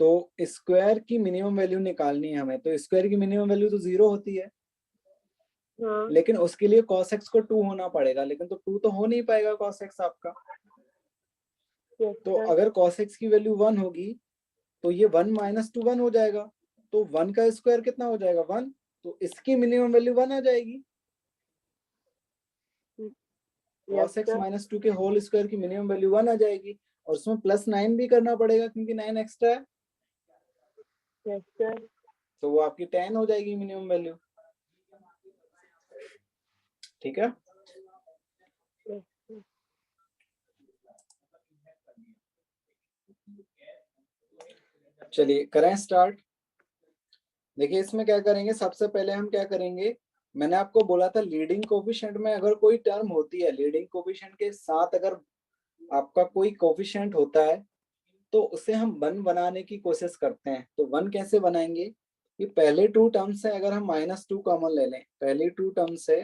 तो स्क्वायर की मिनिमम वैल्यू निकालनी है हमें, तो स्क्वायर की मिनिमम वैल्यू तो 0 होती है। हाँ लेकिन उसके लिए cos x को 2 होना पड़ेगा, लेकिन तो 2 तो हो नहीं पाएगा cos x आपका। यस तो सर। अगर cos x की वैल्यू 1 होगी तो ये 1 - 2 1 हो जाएगा। तो 1 का स्क्वायर कितना हो जाएगा? 1। तो इसकी मिनिमम वैल्यू 1 आ जाएगी। Yes cos x sir. -2 के होल स्क्वायर की मिनिमम वैल्यू 1 आ जाएगी, और उसमें +9 भी करना पड़ेगा क्योंकि 9 एक्स्ट्रा है। Yes sir. तो वो आपकी 10 हो जाएगी मिनिमम वैल्यू। ठीक है। Yes sir. चलिए करें स्टार्ट। देखिए इसमें क्या करेंगे, सबसे पहले हम क्या करेंगे, मैंने आपको बोला था लीडिंग कोफिशिएंट में अगर कोई टर्म होती है, लीडिंग कोफिशिएंट के साथ अगर आपका कोई कोफिशिएंट होता है तो उसे हम 1 बनाने की कोशिश करते हैं। तो 1 कैसे बनाएंगे? कि पहले 2 टर्म से अगर हम -2 कॉमन ले लें, पहले 2 टर्म से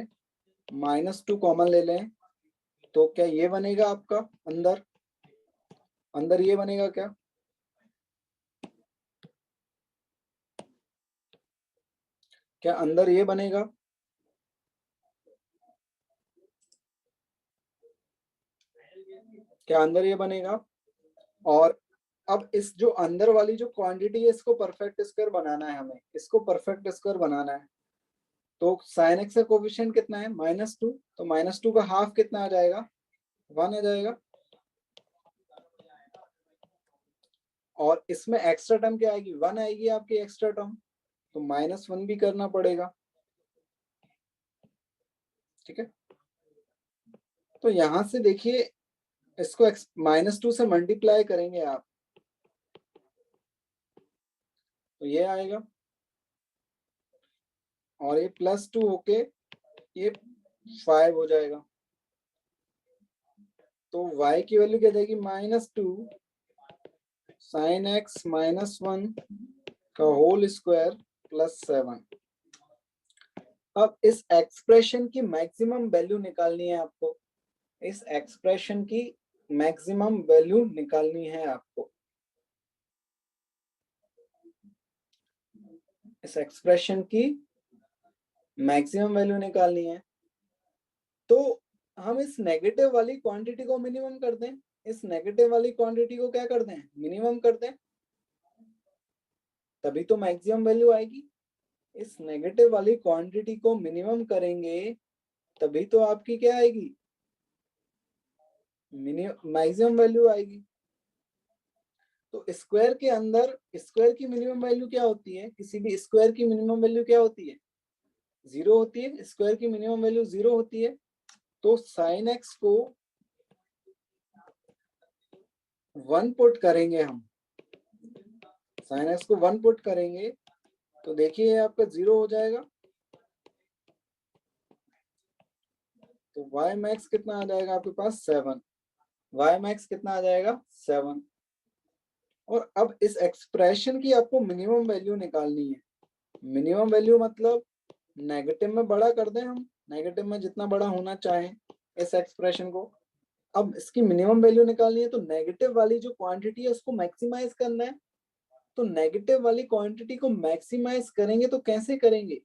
-2 कॉमन ले लें, तो क्या ये बनेगा आपका अंदर? अंदर ये बनेगा क्या? क्या अंदर ये बनेगा? क्या अंदर ये बनेगा? और अब इस जो अंदर वाली जो क्वांटिटी है इसको परफेक्ट स्क्वायर बनाना है हमें, इसको परफेक्ट स्क्वायर बनाना है। तो sin x का कोफिशिएंट कितना है? -2। तो -2 का हाफ कितना आ जाएगा? 1 आ जाएगा। और इसमें एक्स्ट्रा टर्म क्या आएगी? 1 आएगी आपकी एक्स्ट्रा टर्म, तो -1 भी करना पड़ेगा। ठीक है। तो यहां से देखिए इसको -2 से मल्टीप्लाई करेंगे आप, तो ये आएगा, और ये +2 होके ये 5 हो जाएगा। तो y की वैल्यू क्या जाएगी? -2 sin x -1 का होल स्क्वायर +7। अब इस एक्सप्रेशन की मैक्सिमम वैल्यू निकालनी है आपको, इस एक्सप्रेशन की मैक्सिमम वैल्यू निकालनी है आपको, इस एक्सप्रेशन की मैक्सिमम वैल्यू निकालनी है। तो हम इस नेगेटिव वाली क्वांटिटी को मिनिमम कर दें, इस नेगेटिव वाली क्वांटिटी को क्या कर दें? मिनिमम कर दें, तभी तो मैक्सिमम वैल्यू आएगी। इस नेगेटिव वाली क्वांटिटी को मिनिमम करेंगे तभी तो आपकी क्या आएगी? मैक्सिमम वैल्यू आएगी। तो स्क्वायर के अंदर स्क्वायर की मिनिमम वैल्यू क्या होती है? किसी भी स्क्वायर की मिनिमम वैल्यू क्या होती है? 0 होती है। स्क्वायर की मिनिमम वैल्यू 0 होती है। तो sin x को 1 पुट करेंगे हम, sin x को 1 पुट करेंगे तो देखिए आपका 0 हो जाएगा। तो y मैक्स कितना आ जाएगा आपके पास 7, y मैक्स कितना आ जाएगा 7। और अब इस एक्सप्रेशन की आपको मिनिमम वैल्यू निकालनी है। मिनिमम वैल्यू मतलब नेगेटिव में बड़ा कर दें हम, नेगेटिव में जितना बड़ा होना चाहें इस एक्सप्रेशन को। अब इसकी मिनिमम वैल्यू निकालनी है तो नेगेटिव वाली जो क्वांटिटी है उसको मैक्सिमाइज करना है। तो नेगेटिव वाली क्वांटिटी को मैक्सिमाइज करेंगे तो कैसे करेंगे,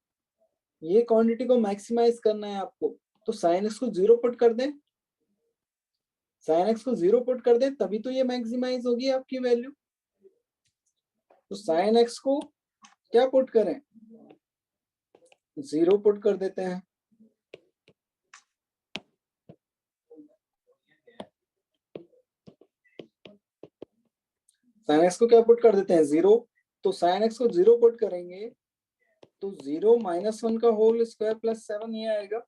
ये क्वांटिटी को मैक्सिमाइज करना है आपको। तो साइन एक्स को 0 पुट कर दें, साइन एक्स को 0 पुट कर दें तभी तो ये मैक्सिमाइज होगी आपकी वैल्यू। तो साइन एक्स को क्या पुट करें, 0 पुट कर देते हैं। साइन एक्स को क्या पुट कर देते हैं 0। तो साइन एक्स को 0 पुट करेंगे तो 0 माइनस 1 का होल स्क्वायर प्लस 7 ये आएगा।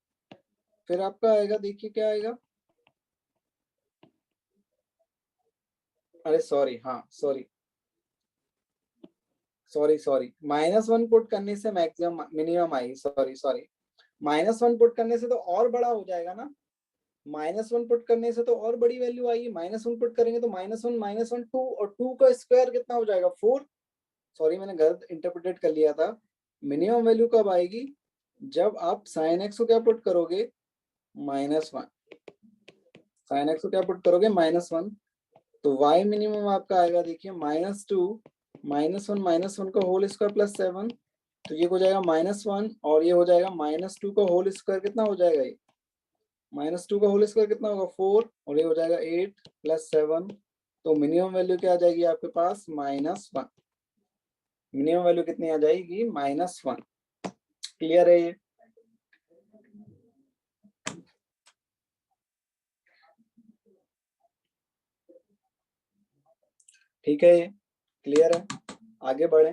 फिर आपका आएगा, देखिए क्या आएगा, अरे सॉरी, हाँ सॉरी, -1 पुट करने से maximum minimum I, sorry -1 put करने से तो और बड़ा हो जाएगा ना, -1 पुट करने से तो और बड़ी वैल्यू आएगी। -1 पुट करेंगे तो -1 2, और 2 का स्क्वायर कितना हो जाएगा 4। सॉरी मैंने गलत इंटरप्रेटेड कर लिया था। मिनिमम वैल्यू कब आएगी, जब आप साइन एक्स को क्या पुट करोगे -1, साइन एक्स को क्या पुट करोगे -1। तो y मिनिमम आपका आएगा, देखिए -2 -1 का होल स्क्वायर प्लस 7। तो ये हो जाएगा -1 और ये हो जाएगा -2 का होल स्क्वायर, कितना हो जाएगा ये, -2 का होल स्क्वायर कितना होगा 4, और ये हो जाएगा 8 प्लस 7। तो मिनिमम वैल्यू क्या आ जाएगी आपके पास -1। मिनिमम वैल्यू कितनी आ जाएगी -1। क्लियर है ये। ठीक है, ये क्लियर है, आगे बढ़े।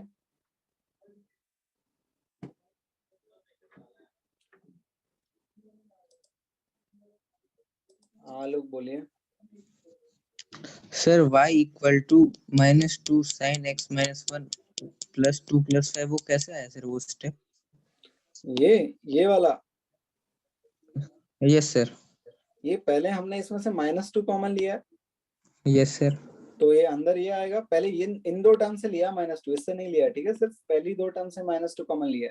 हाँ लोग बोलिए। Sir y equal to -2 sin x -1 plus 2 plus 5 वो कैसे आया सर वो स्टेप? ये वाला, यस सर। ये पहले हमने इसमें से -2 कॉमन लिया, यस सर। तो ये अंदर ये आएगा। पहले ये इन दो टर्म से लिया -2, इससे नहीं लिया, ठीक है, सिर्फ पहली दो टर्म से -2 कॉमन लिया।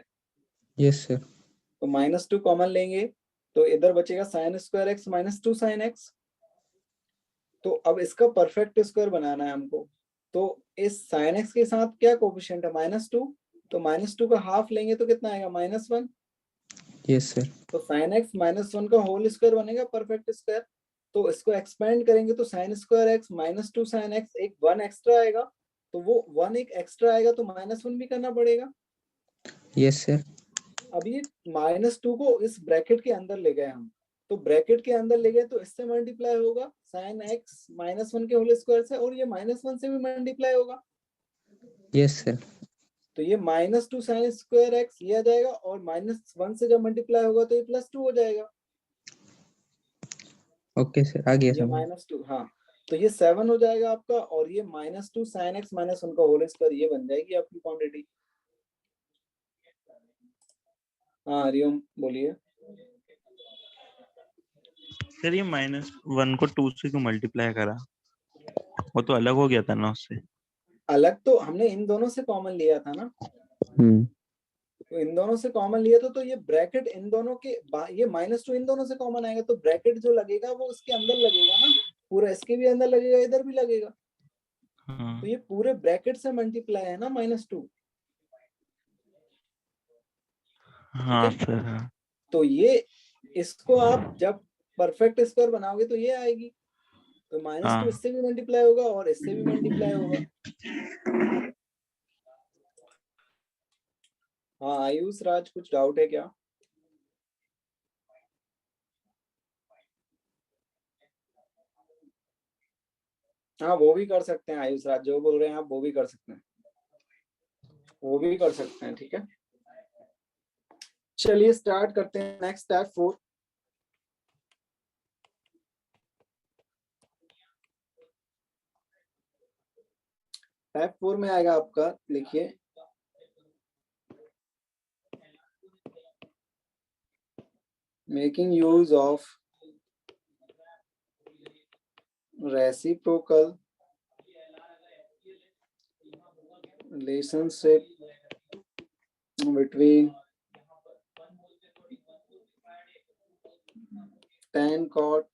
Yes sir. तो -2 कॉमन लेंगे तो इधर बचेगा sin square x -2 sin x। तो अब इसका परफेक्ट स्क्वायर बनाना है हमको। तो इस sin x के साथ क्या कोफिशिएंट है -2, तो -2 का हाफ लेंगे तो कितना आएगा -1। Yes sir. तो sin x -1 का होल स्क्वायर बनेगा परफेक्ट स्क्वायर। तो इसको एक्सपेंड करेंगे तो sin square x -2 sin x, एक 1 एक्स्ट्रा आएगा। तो वो 1 एक एक्स्ट्रा आएगा तो -1 भी करना पड़ेगा। Yes sir. अब ये -2 को इस ब्रैकेट के अंदर ले गए हम, तो ब्रैकेट के अंदर ले गए तो इससे मल्टीप्लाई होगा sin x -1 के होल स्क्वायर से, और ये -1 से भी मल्टीप्लाई होगा। Yes sir. तो ये -2 sin स्क्वायर x ये आ जाएगा, और -1 से जब मल्टीप्लाई होगा तो ये +2 हो जाएगा। ओके सर, आ गया ये समझ। -2, हाँ, तो ये 7 हो जाएगा आपका, और ये -2 sin x -1 का होल स्क्वायर ये बन जाएगी आपकी क्वांटिटी। हाँ हरिओम बोलिए। सर ये -1 को 2 से क्यों मल्टीप्लाई करा, वो तो अलग हो गया था ना उससे। अलग तो हमने इन दोनों से कॉमन लिया था ना, तो इन दोनों से कॉमन लिया था, तो ये ब्रैकेट इन दोनों के ये -2 इन दोनों से कॉमन आएगा, तो ब्रैकेट जो लगेगा वो उसके अंदर लगेगा ना, पूरा इसके भी अंदर लगेगा, इधर भी लगेगा। तो ये पूरे ब्रैकेट से मल्टीप्लाई है ना -2। हाँ सर हाँ। तो ये इसको आप जब परफेक्ट स्क्वायर बनाओगे तो ये आएगी, तो -2 इससे भी मल्टीप्लाई होगा और इससे भी मल्टीप्लाई होगा। हाँ आयुष राज, कुछ डाउट है क्या? हाँ वो भी कर सकते हैं आयुष राज, जो बोल रहे हैं आप वो भी कर सकते हैं, वो भी कर सकते हैं, ठीक है। चलिए स्टार्ट करते हैं नेक्स्ट स्टेप 4। स्टेप 4 में आएगा आपका, लिखिए making use of reciprocal relationship between tan cot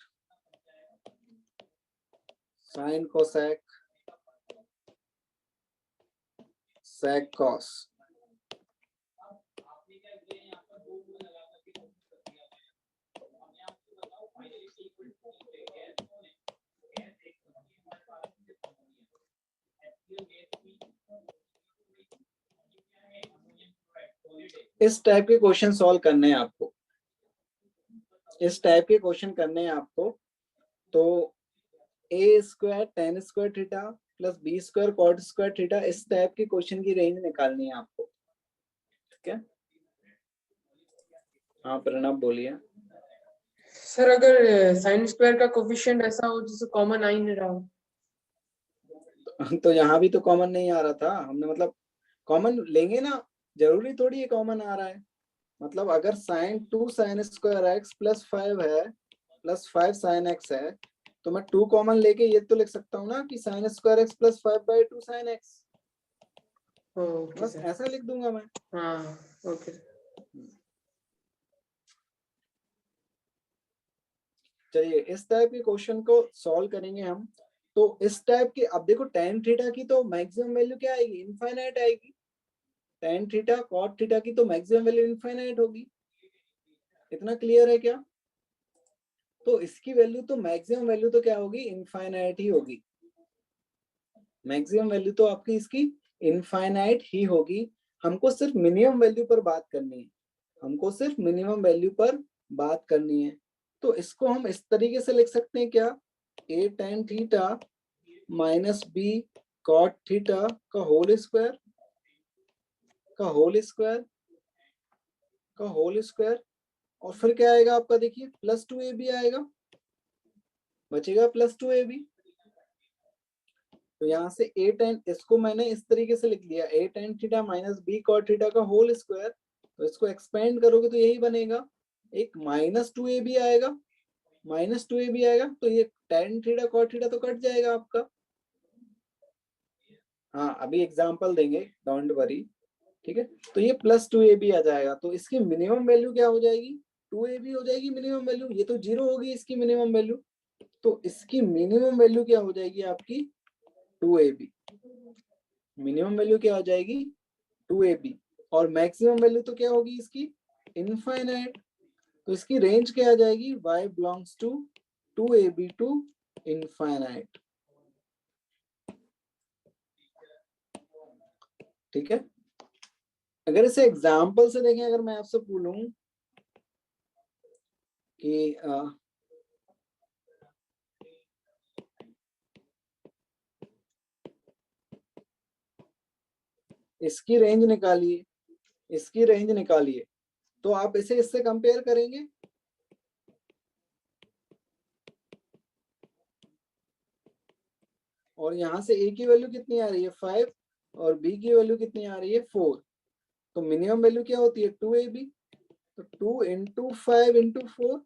sin cosec sec cos. इस टाइप के क्वेश्चन सॉल्व करने हैं आपको, इस टाइप के क्वेश्चन करने हैं आपको। तो A square ten square theta plus B square cot square theta, इस टाइप के क्वेश्चन की रेंज निकालनी है आपको, ठीक है। हाँ प्रणब बोलिए। सर अगर साइन स्क्वायर का कोफिशिएंट ऐसा हो जिसे कॉमन आ ही नहीं रहा हो, तो यहाँ भी तो कॉमन नहीं आ रहा था हमने, मतलब कॉमन लेंगे ना, जरूरी थोड़ी ये कॉमन आ रहा है। मतलब अगर sine 2 sine square x plus 5 है प्लस 5 साइन एक्स है, तो मैं 2 कॉमन लेके ये तो लिख सकता हूँ ना कि sign square x plus 5/2 sine x, बस ऐसा लिख दूंगा मैं। हाँ ओके। चलिए इस टाइप के क्वेश्चन को सॉल्व करेंगे हम। तो इस टाइप के, अब देखो tan थीटा की तो मैक्सिमम वैल्यू क्या आएगी, इनफाइनाइट आएगी। tan थीटा cot थीटा की तो मैक्सिमम वैल्यू इनफाइनाइट होगी, इतना क्लियर है क्या? तो इसकी वैल्यू तो मैक्सिमम वैल्यू तो क्या होगी, इनफाइनाइट ही होगी। मैक्सिमम वैल्यू तो आपकी इसकी इनफाइनाइट ही होगी। हमको सिर्फ मिनिमम वैल्यू पर बात करनी है, हमको सिर्फ मिनिमम वैल्यू पर बात करनी है। तो इसको हम इस तरीके से लिख सकते हैं क्या, a tan theta minus b cot theta का होल स्क्वायर का होल स्क्वायर का होल स्क्वायर, और फिर क्या आएगा आपका, देखिए प्लस 2ab आएगा, बचेगा प्लस 2ab। तो यहाँ से a tan, इसको मैंने इस तरीके से लिख लिया, a tan theta minus b cot theta का होल स्क्वायर। तो इसको एक्सपेंड करोगे तो यही बनेगा, एक माइनस 2ab आएगा, माइनस 2ab आएगा, तो ये tan थीटा cot थीटा तो कट जाएगा आपका। हाँ अभी एग्जांपल देंगे, डोंट वरी, ठीक है। तो ये प्लस 2ab आ जाएगा, तो इसकी मिनिमम वैल्यू क्या हो जाएगी, 2ab हो जाएगी मिनिमम वैल्यू। ये तो 0 होगी इसकी मिनिमम वैल्यू, तो इसकी मिनिमम वैल्यू क्या हो जाएगी आपकी, 2ab। मिनिमम वैल्यू क्या हो जाएगी, 2ab, और मैक्सिमम वैल्यू तो क्या होगी इसकी, इनफाइनाइट। तो इसकी रेंज क्या आ जाएगी, y belongs to 2ab to infinite, ठीक है। अगर इसे एग्जाम्पल से देखें, अगर मैं आपसे बोलूं कि इसकी रेंज निकालिए, इसकी रेंज निकालिए, तो आप इसे इससे कंपेयर करेंगे, और यहाँ से a की वैल्यू कितनी आ रही है 5 और b की वैल्यू कितनी आ रही है 4। तो मिनिमम वैल्यू क्या होती है 2ab, तो 2 इंटू 5 इंटू 4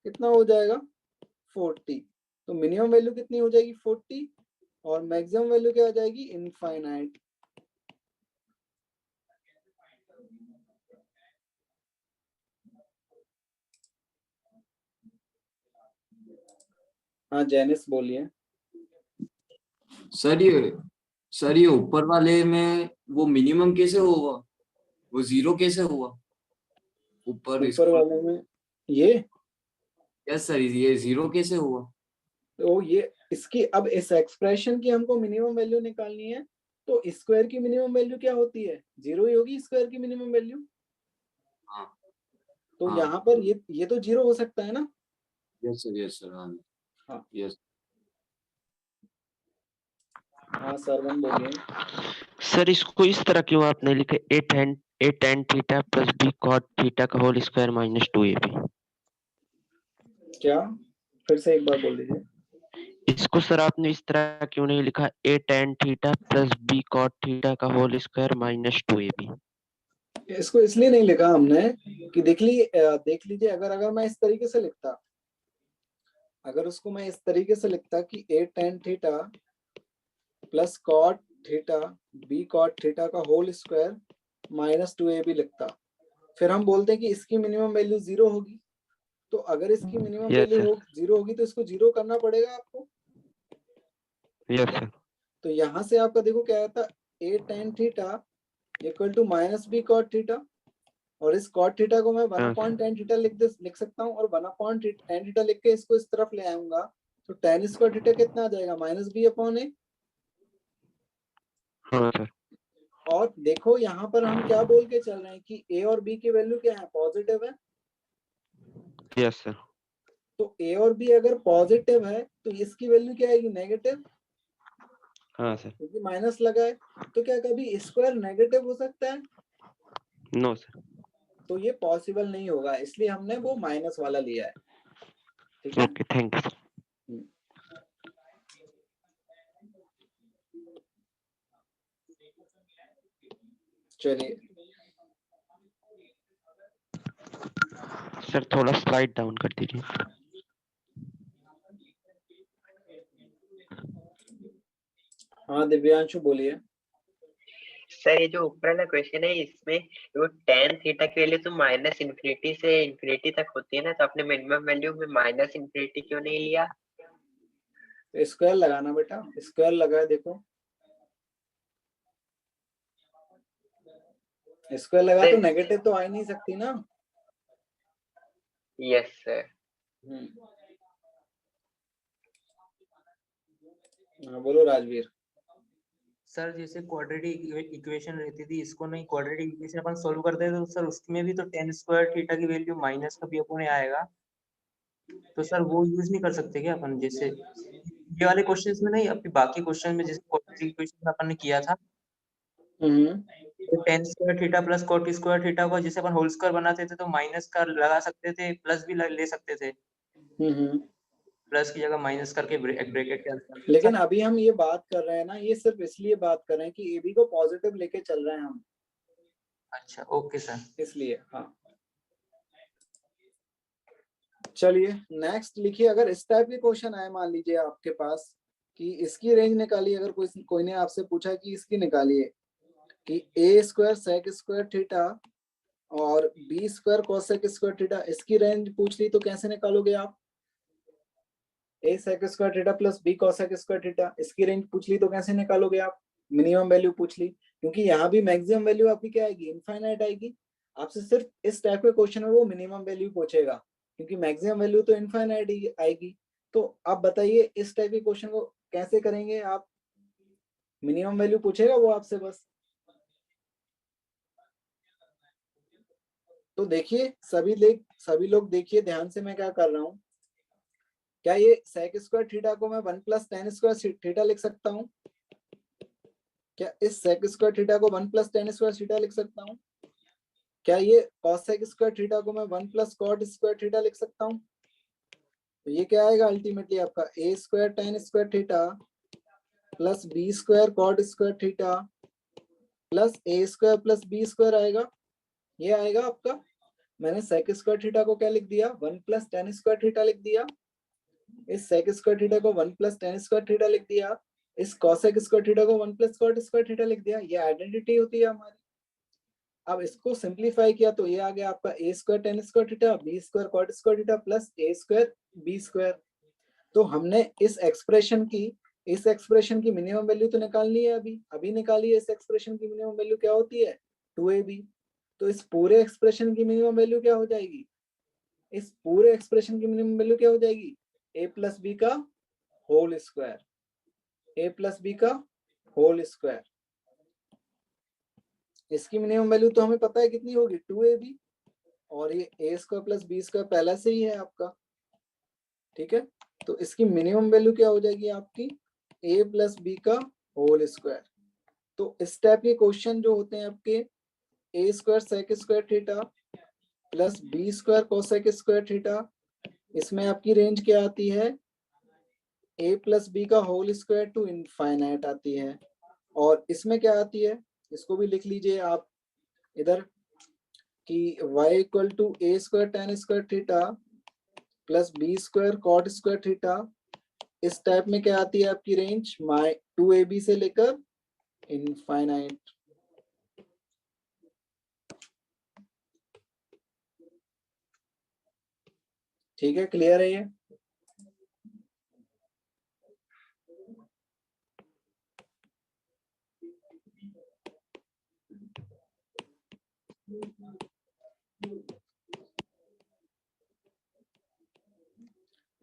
कितना हो जाएगा 40। तो मिनिमम वैल्यू कितनी हो जाएगी 40, और मैक्सिमम वैल्यू क्या हो जाएगी इनफाइनाइट। हाँ जैनिस बोलिए। सर ये ऊपर वाले में वो मिनिमम कैसे होगा, वो 0 कैसे हुआ ऊपर वाले में ये, यस सर ये 0 कैसे हुआ। तो ये इसकी, अब इस एक्सप्रेशन की हमको मिनिमम वैल्यू निकालनी है, तो स्क्वायर की मिनिमम वैल्यू क्या होती है, 0 ही होगी स्क्वायर की मिनिमम वैल्यू। हाँ तो हाँ। यहाँ पर ये तो 0 हो सकता है ना। यस सर हाँ यस। हाँ सरवन बोलिए। सर इसको इस तरह क्यों आपने लिखे, a tan theta plus b cot theta का होल स्क्वायर माइनस 2ab। क्या, फिर से एक बार बोल दीजिए। इसको सर आपने इस तरह क्यों नहीं लिखा, a tan theta plus b cot theta का होल स्क्वायर माइनस 2ab। इसको इसलिए नहीं लिखा हमने कि देख लीजिए, अगर मैं इस तरीके से लिखता, अगर उसको मैं इस तरीके से लिखता कि a tan theta plus cot theta b cot theta का होल स्क्वायर माइनस 2ab लिखता, फिर हम बोलते हैं कि इसकी मिनिमम वैल्यू 0 होगी। तो अगर इसकी मिनिमम यस वैल्यू सर 0 होगी तो इसको 0 करना पड़ेगा आपको। यस सर तो यहाँ से आपका देखो क्या आता, a tan theta equal to minus b cot theta, और इस cot थीटा को मैं 1 हाँ अपॉन सर tan थीटा लिख सकता हूँ, और 1 अपॉन tan थीटा लिख के इसको इस तरफ ले आऊंगा तो tan स्क्वायर थीटा कितना आ जाएगा, माइनस b अपॉन a। हाँ सर और देखो यहाँ पर हम क्या बोल के चल रहे हैं कि a और b की वैल्यू क्या है, पॉजिटिव है। यस सर तो a और b अगर पॉजिटिव है तो इसकी वैल्यू क्या आएगी, नेगेटिव, हाँ सर क्योंकि माइनस लगा है। तो क्या कभी स्क्वायर नेगेटिव हो सकता है? नो सर तो ये पॉसिबल नहीं होगा, इसलिए हमने वो माइनस वाला लिया है। ठीक है, ओके थैंक यू सर चलिए सर थोड़ा स्लाइड डाउन कर दीजिए। हाँ दिव्यांशु बोलिए। सर ये जो ऊपर वाला क्वेश्चन है इसमें वो tan थीटा की वैल्यू तो माइनस इन्फिनिटी से इन्फिनिटी तक होती है ना, तो आपने मिनिमम वैल्यू में माइनस इन्फिनिटी क्यों नहीं लिया? स्क्वायर लगाना बेटा, स्क्वायर लगा है देखो, स्क्वायर लगा तो नेगेटिव तो आ ही नहीं सकती ना। Yes sir. हाँ बोलो राजवीर। सर जैसे क्वाड्रेटिक इक्वेशन रहती थी, इसको नहीं क्वाड्रेटिक इक्वेशन अपन सोल्व करते हैं तो सर उसमें भी तो tan स्क्वायर थीटा की वैल्यू माइनस का b अपॉन a आएगा, तो सर वो यूज नहीं कर सकते क्या अपन? जैसे ये वाले क्वेश्चंस में नहीं, अपनी बाकी क्वेश्चन में जैसे क्वाड्रेटिक इक्वेशन अपन ने किया था, तो tan square theta plus cot square theta को जैसे अपन होल स्क्वायर बनाते थे तो माइनस का लगा सकते थे, प्लस भी ले सकते थे, प्लस की जगह माइनस करके ब्रैकेट के अंदर। लेकिन अभी हम ये बात कर रहे हैं ना, ये सिर्फ इसलिए बात कर रहे हैं कि AB को पॉजिटिव लेके चल रहे हैं हम। अच्छा ओके सर, इसलिए हाँ। चलिए नेक्स्ट लिखिए। अगर इस टाइप के क्वेश्चन आए मान लीजिए आपके पास कि इसकी रेंज निकालिए, अगर कोई ने आपसे पूछा कि इसकी निकालिए कि a square sec square theta और b square cosec square theta, इसकी रेंज पूछ ली तो कैसे निकालोगे आप? a sec square theta plus b cosec square theta, इसकी रेंज पूछ ली तो कैसे निकालोगे आप? मिनिमम वैल्यू पूछ ली, क्योंकि यहाँ भी मैक्सिमम वैल्यू आपकी क्या आएगी, इनफाइनाइट आएगी। आपसे सिर्फ इस टाइप के क्वेश्चन में वो मिनिमम वैल्यू पूछेगा, क्योंकि मैक्सिमम वैल्यू तो इनफाइनाइट आएगी। तो आप बताइए इस टाइप के क्वेश्चन को कैसे करेंगे आप? मिनिमम वैल्यू पूछेगा वो आपसे बस। तो देखिए सभी लोग देखिए ध्यान से, मैं क्या कर रहा हूँ। क्या ये सेक स्क्वायर थीटा को मैं 1 प्लस tan स्क्वायर थीटा लिख सकता हूँ? क्या इस सेक स्क्वायर थीटा को 1 प्लस tan स्क्वायर थीटा लिख सकता हूँ? क्या ये कॉसेक स्क्वायर थीटा को मैं 1 प्लस कॉट स्क्वायर थीटा लिख सकता हूँ? तो ये क्या आएगा अल्टीमेटली आपका a square tan square theta plus b square cot square theta plus a square plus b square आएगा। ये आएगा आपका। मैंने सेक स्क्वायर थीटा को क्या लिख दिया, 1 प्लस tan स्क्वायर थीटा लिख दिया। इस सेक स्क्वायर थीटा को 1 प्लस tan स्क्वायर थीटा लिख दिया। इस कॉसेक स्क्वायर थीटा को 1 प्लस कॉट स्क्वायर थीटा लिख दिया। ये आइडेंटिटी होती है हमारी। अब इसको सिंप्लीफाई किया तो ये आ गया आपका a square tan square theta b square cot square theta plus a square b square. तो हमने इस एक्सप्रेशन की मिनिमम वैल्यू तो निकालनी है, अभी निकाली है। इस एक्सप्रेशन की मिनिमम वैल्यू क्या होती है, 2ab। तो इस पूरे एक्सप्रेशन की मिनिमम वैल्यू क्या हो जाएगी, इस पूरे एक्सप्रेशन की मिनिमम वैल्यू क्या हो जाएगी, a प्लस बी का whole square, a plus B का होल स्क्वायर। इसकी मिनिमम वैल्यू तो हमें पता है कितनी होगी, 2ab, और ये a square plus B square पहले से ही है आपका। ठीक है, तो इसकी मिनिमम वैल्यू क्या हो जाएगी आपकी, a प्लस बी का होल स्क्वायर। तो इस टाइप के क्वेश्चन जो होते हैं आपके a square sec square theta plus b square cosec square theta, इसमें आपकी रेंज क्या आती है, a प्लस बी का होल स्क्वायर टू इनफाइनाइट आती है। और इसमें क्या आती है, इसको भी लिख लीजिए आप इधर कि y equal to a square tan square theta plus B square cot square theta, इस टाइप में क्या आती है आपकी रेंज? 2ab से लेकर इनफाइनाइट। ठीक है, क्लियर है ये?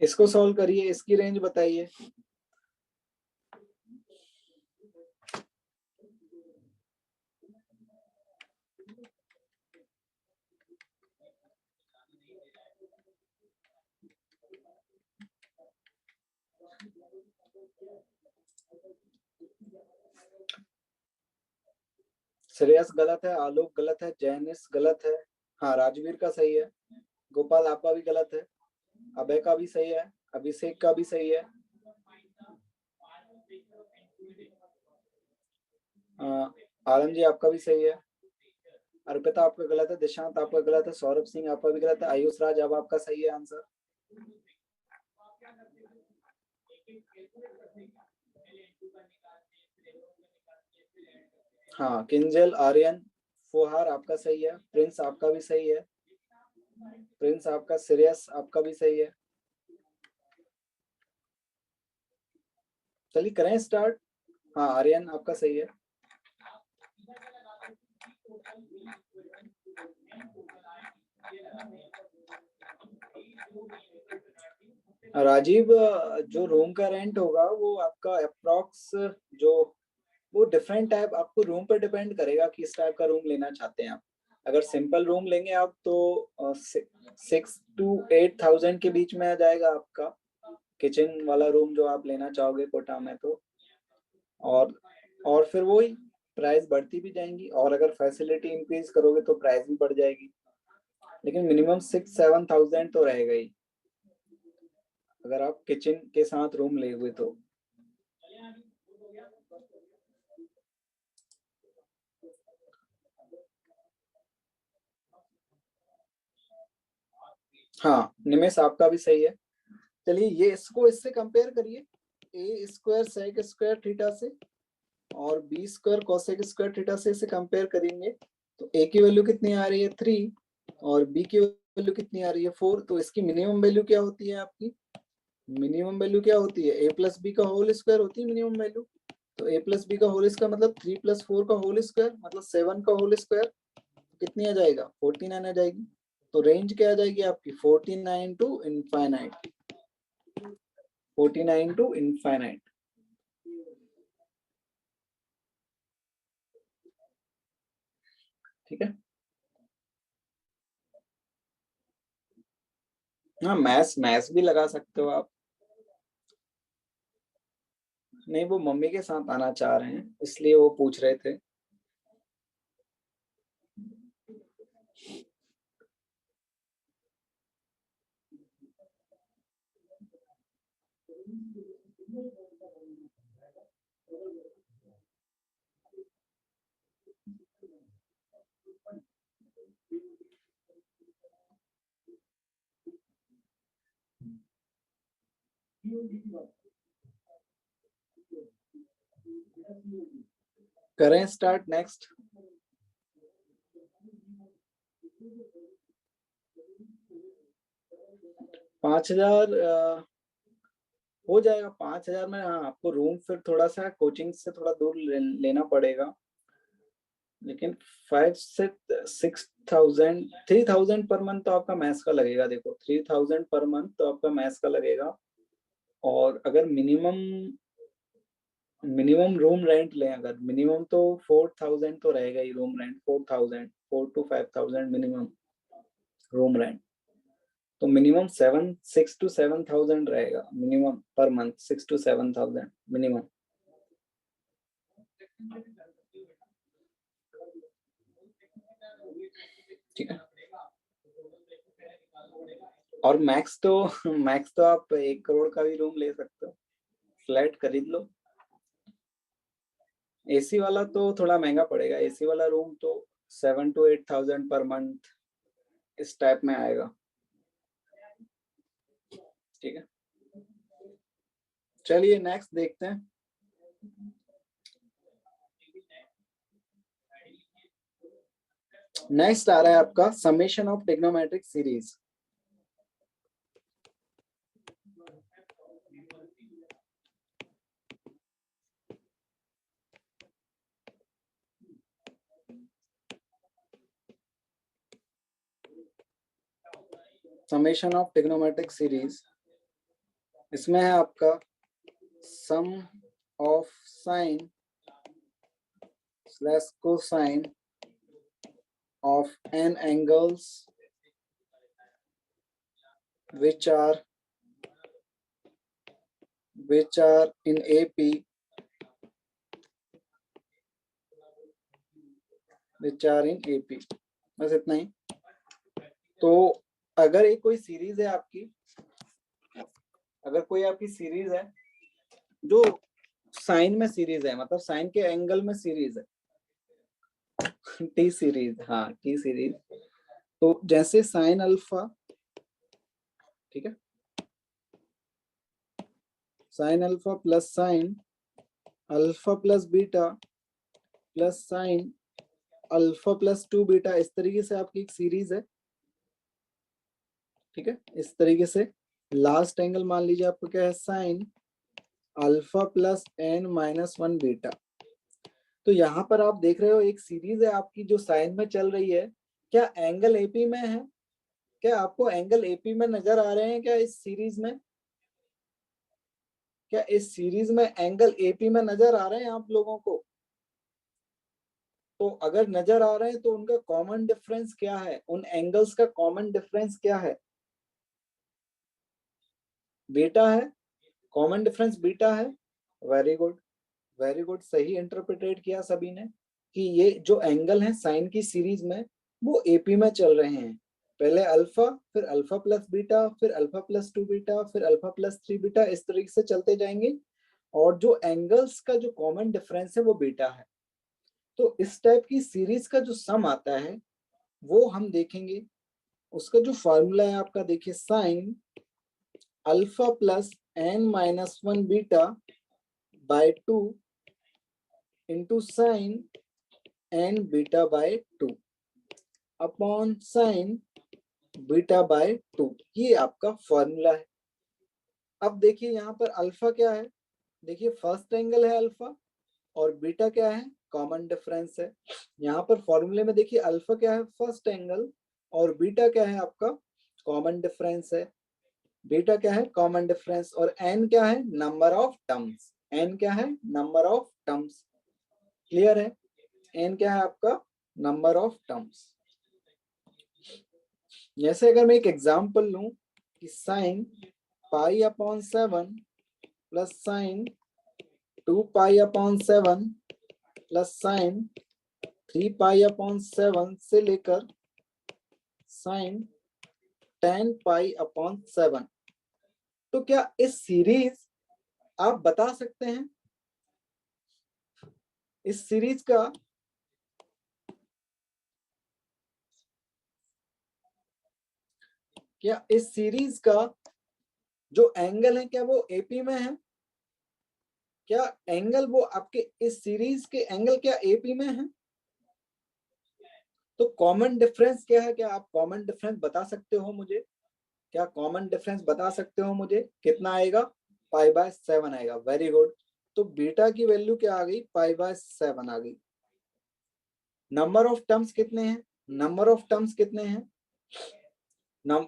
इसको सॉल्व करिए, इसकी रेंज बताइए। श्रेयस गलत है, आलोक गलत है, जैनिस गलत है, हाँ राजवीर का सही है, गोपाल आपका भी गलत है, अभय का भी सही है, अभिषेक का भी सही है, आलम जी आपका भी सही है, अर्पिता आपका गलत है, दिशांत आपका गलत है, सौरभ सिंह आपका भी गलत है, आयुष राज अब आपका सही है आंसर। हाँ किंजल, आर्यन, फुहार आपका सही है, प्रिंस आपका भी सही है, प्रिंस आपका, श्रेयस आपका भी सही है। चलिए करें स्टार्ट। हाँ आर्यन आपका सही है। राजीव, जो रूम का रेंट होगा वो आपका अप्रॉक्स जो वो डिफरेंट टाइप, आपको रूम पर डिपेंड करेगा कि किस टाइप का रूम लेना चाहते हैं आप। अगर सिंपल रूम लेंगे आप तो 6 to 8,000 के बीच में आ जाएगा आपका किचन वाला रूम जो आप लेना चाहोगे कोटा में तो। और फिर वही प्राइस बढ़ती भी जाएंगी, और अगर फैसिलिटी इंक्रीज करोगे तो प्राइस भी बढ़ जाएगी, लेकिन मिनिमम 6-7,000 तो रहेगा ही अगर आप किचन के साथ रूम ले हुए तो। हाँ निमेश आपका भी सही है। चलिए ये इसको इससे कंपेयर करिए, a square sec square theta से और b square cosec square theta से इसे कंपेयर करेंगे तो ए की वैल्यू कितनी आ रही है 3 और बी की वैल्यू कितनी आ रही है 4। तो इसकी मिनिमम वैल्यू क्या होती है आपकी? मिनिमम वैल्यू क्या होती है? ए प्लस बी का होल स्क्वायर होती है मिनिमम वैल्यू। तो ए प्लस बी का होल स्क्वायर मतलब 3 + 4 का होल स्क्वायर मतलब 7 का होल स्क्वायर कितनी आ जाएगा? 49 आ जाएगी। तो रेंज क्या आ जाएगी आपकी? 49 टू इनफाइनाइट, 49 टू इनफाइनाइट। ठीक है, हाँ मैथ्स भी लगा सकते हो आप। नहीं वो मम्मी के साथ आना चाह रहे हैं इसलिए वो पूछ रहे थे। करें स्टार्ट नेक्स्ट। $5,000 हो जाएगा। 5,000 में हाँ आपको रूम फिर थोड़ा सा कोचिंग से थोड़ा दूर लेना पड़ेगा, लेकिन 5 से 6,000 3,000 पर मंथ तो आपका मैथ्स का लगेगा। देखो 3,000 पर मंथ तो आपका मैथ्स का लगेगा। और अगर मिनिमम रूम रेंट लें, अगर मिनिमम तो 4,000 तो रहेगा ही room rent. 4,000 4 to 5,000 minimum room rent. तो मिनिमम 6 to 7,000 रहेगा minimum per month. 6 to 7,000 minimum. ठीक है, और मैक्स तो आप 1 करोड़ का भी रूम ले सकते हो, फ्लैट खरीद लो। एसी वाला तो थोड़ा महंगा पड़ेगा। एसी वाला रूम तो 7 to 8,000 पर मंथ इस टाइप में आएगा। ठीक है, चलिए नेक्स्ट देखते हैं। नेक्स्ट आ रहा है आपका summation of trigonometric series. Summation of trigonometric series, इसमें है आपका sum of sine slash cosine of n angles which are in AP, बस इतना ही। तो अगर एक कोई सीरीज है आपकी, अगर कोई आपकी सीरीज है जो साइन में सीरीज है, मतलब साइन के एंगल में सीरीज है, टी सीरीज, हाँ टी सीरीज। तो जैसे साइन अल्फा, ठीक है, sign alpha plus sign alpha plus beta plus sign alpha plus 2 beta, इस तरीके से आपकी एक सीरीज है। ठीक है, इस तरीके से लास्ट एंगल मान लीजिए आपको क्या है, sign alpha plus n minus 1 beta. तो यहाँ पर आप देख रहे हो एक सीरीज है आपकी जो साइन में चल रही है। क्या एंगल एपी में है? क्या आपको एंगल एपी में नजर आ रहे हैं क्या इस सीरीज में? क्या इस सीरीज में एंगल एपी में नजर आ रहे हैं आप लोगों को? तो अगर नजर आ रहे हैं तो उनका कॉमन डिफरेंस क्या है? उन एंगल्स का कॉमन डिफरेंस क्या है? बीटा है, कॉमन डिफरेंस बीटा है। वेरी गुड, वेरी गुड, सही इंटरप्रिटेट किया सभी ने कि ये जो एंगल है साइन की सीरीज में वो एपी में चल रहे हैं। पहले अल्फा, फिर अल्फा प्लस बीटा, फिर अल्फा प्लस 2 बीटा, फिर अल्फा प्लस 3 बीटा, इस तरीके से चलते जाएंगे। और जो एंगल्स का जो कॉमन डिफरेंस है वो बीटा है। तो इस टाइप की सीरीज का जो सम आता है वो हम देखेंगे। उसका जो फॉर्मूला है आपका देखिए, sign alpha plus n minus 1 beta by 2 into sine n beta by 2 upon sine beta by 2, ये आपका फॉर्मूला है। अब देखिए यहाँ पर अल्फा क्या है, देखिए फर्स्ट एंगल है अल्फा, और बीटा क्या है, कॉमन डिफरेंस है। यहाँ पर फॉर्मूले में देखिए अल्फा क्या है, फर्स्ट एंगल, और बीटा क्या है आपका, कॉमन डिफरेंस है। बीटा क्या है, कॉमन डिफरेंस, और n क्या है, नंबर ऑफ टर्म्स। n क्या है, नंबर ऑफ टर्म्स। क्लियर है? n क्या है आपका, नंबर ऑफ टर्म्स। जैसे अगर मैं एक एग्जांपल लूं कि sine pi upon 7 plus sign 2 pi upon 7 plus sign 3 pi upon 7 से लेकर साइन 10 पाई अपॉन 7, तो क्या इस सीरीज आप बता सकते हैं, इस सीरीज का क्या इस सीरीज का जो एंगल है क्या वो एपी में है? क्या एंगल वो आपके इस सीरीज के एंगल क्या एपी में है? तो कॉमन डिफरेंस क्या है? क्या आप कॉमन डिफरेंस बता सकते हो मुझे? क्या कॉमन डिफरेंस बता सकते हो मुझे? कितना आएगा? पाई बाय 7 आएगा। Very good. तो बीटा की वैल्यू क्या आ गई? पाई बाय 7 आ गई। नंबर ऑफ टर्म्स कितने हैं? नंबर ऑफ टर्म्स कितने हैं?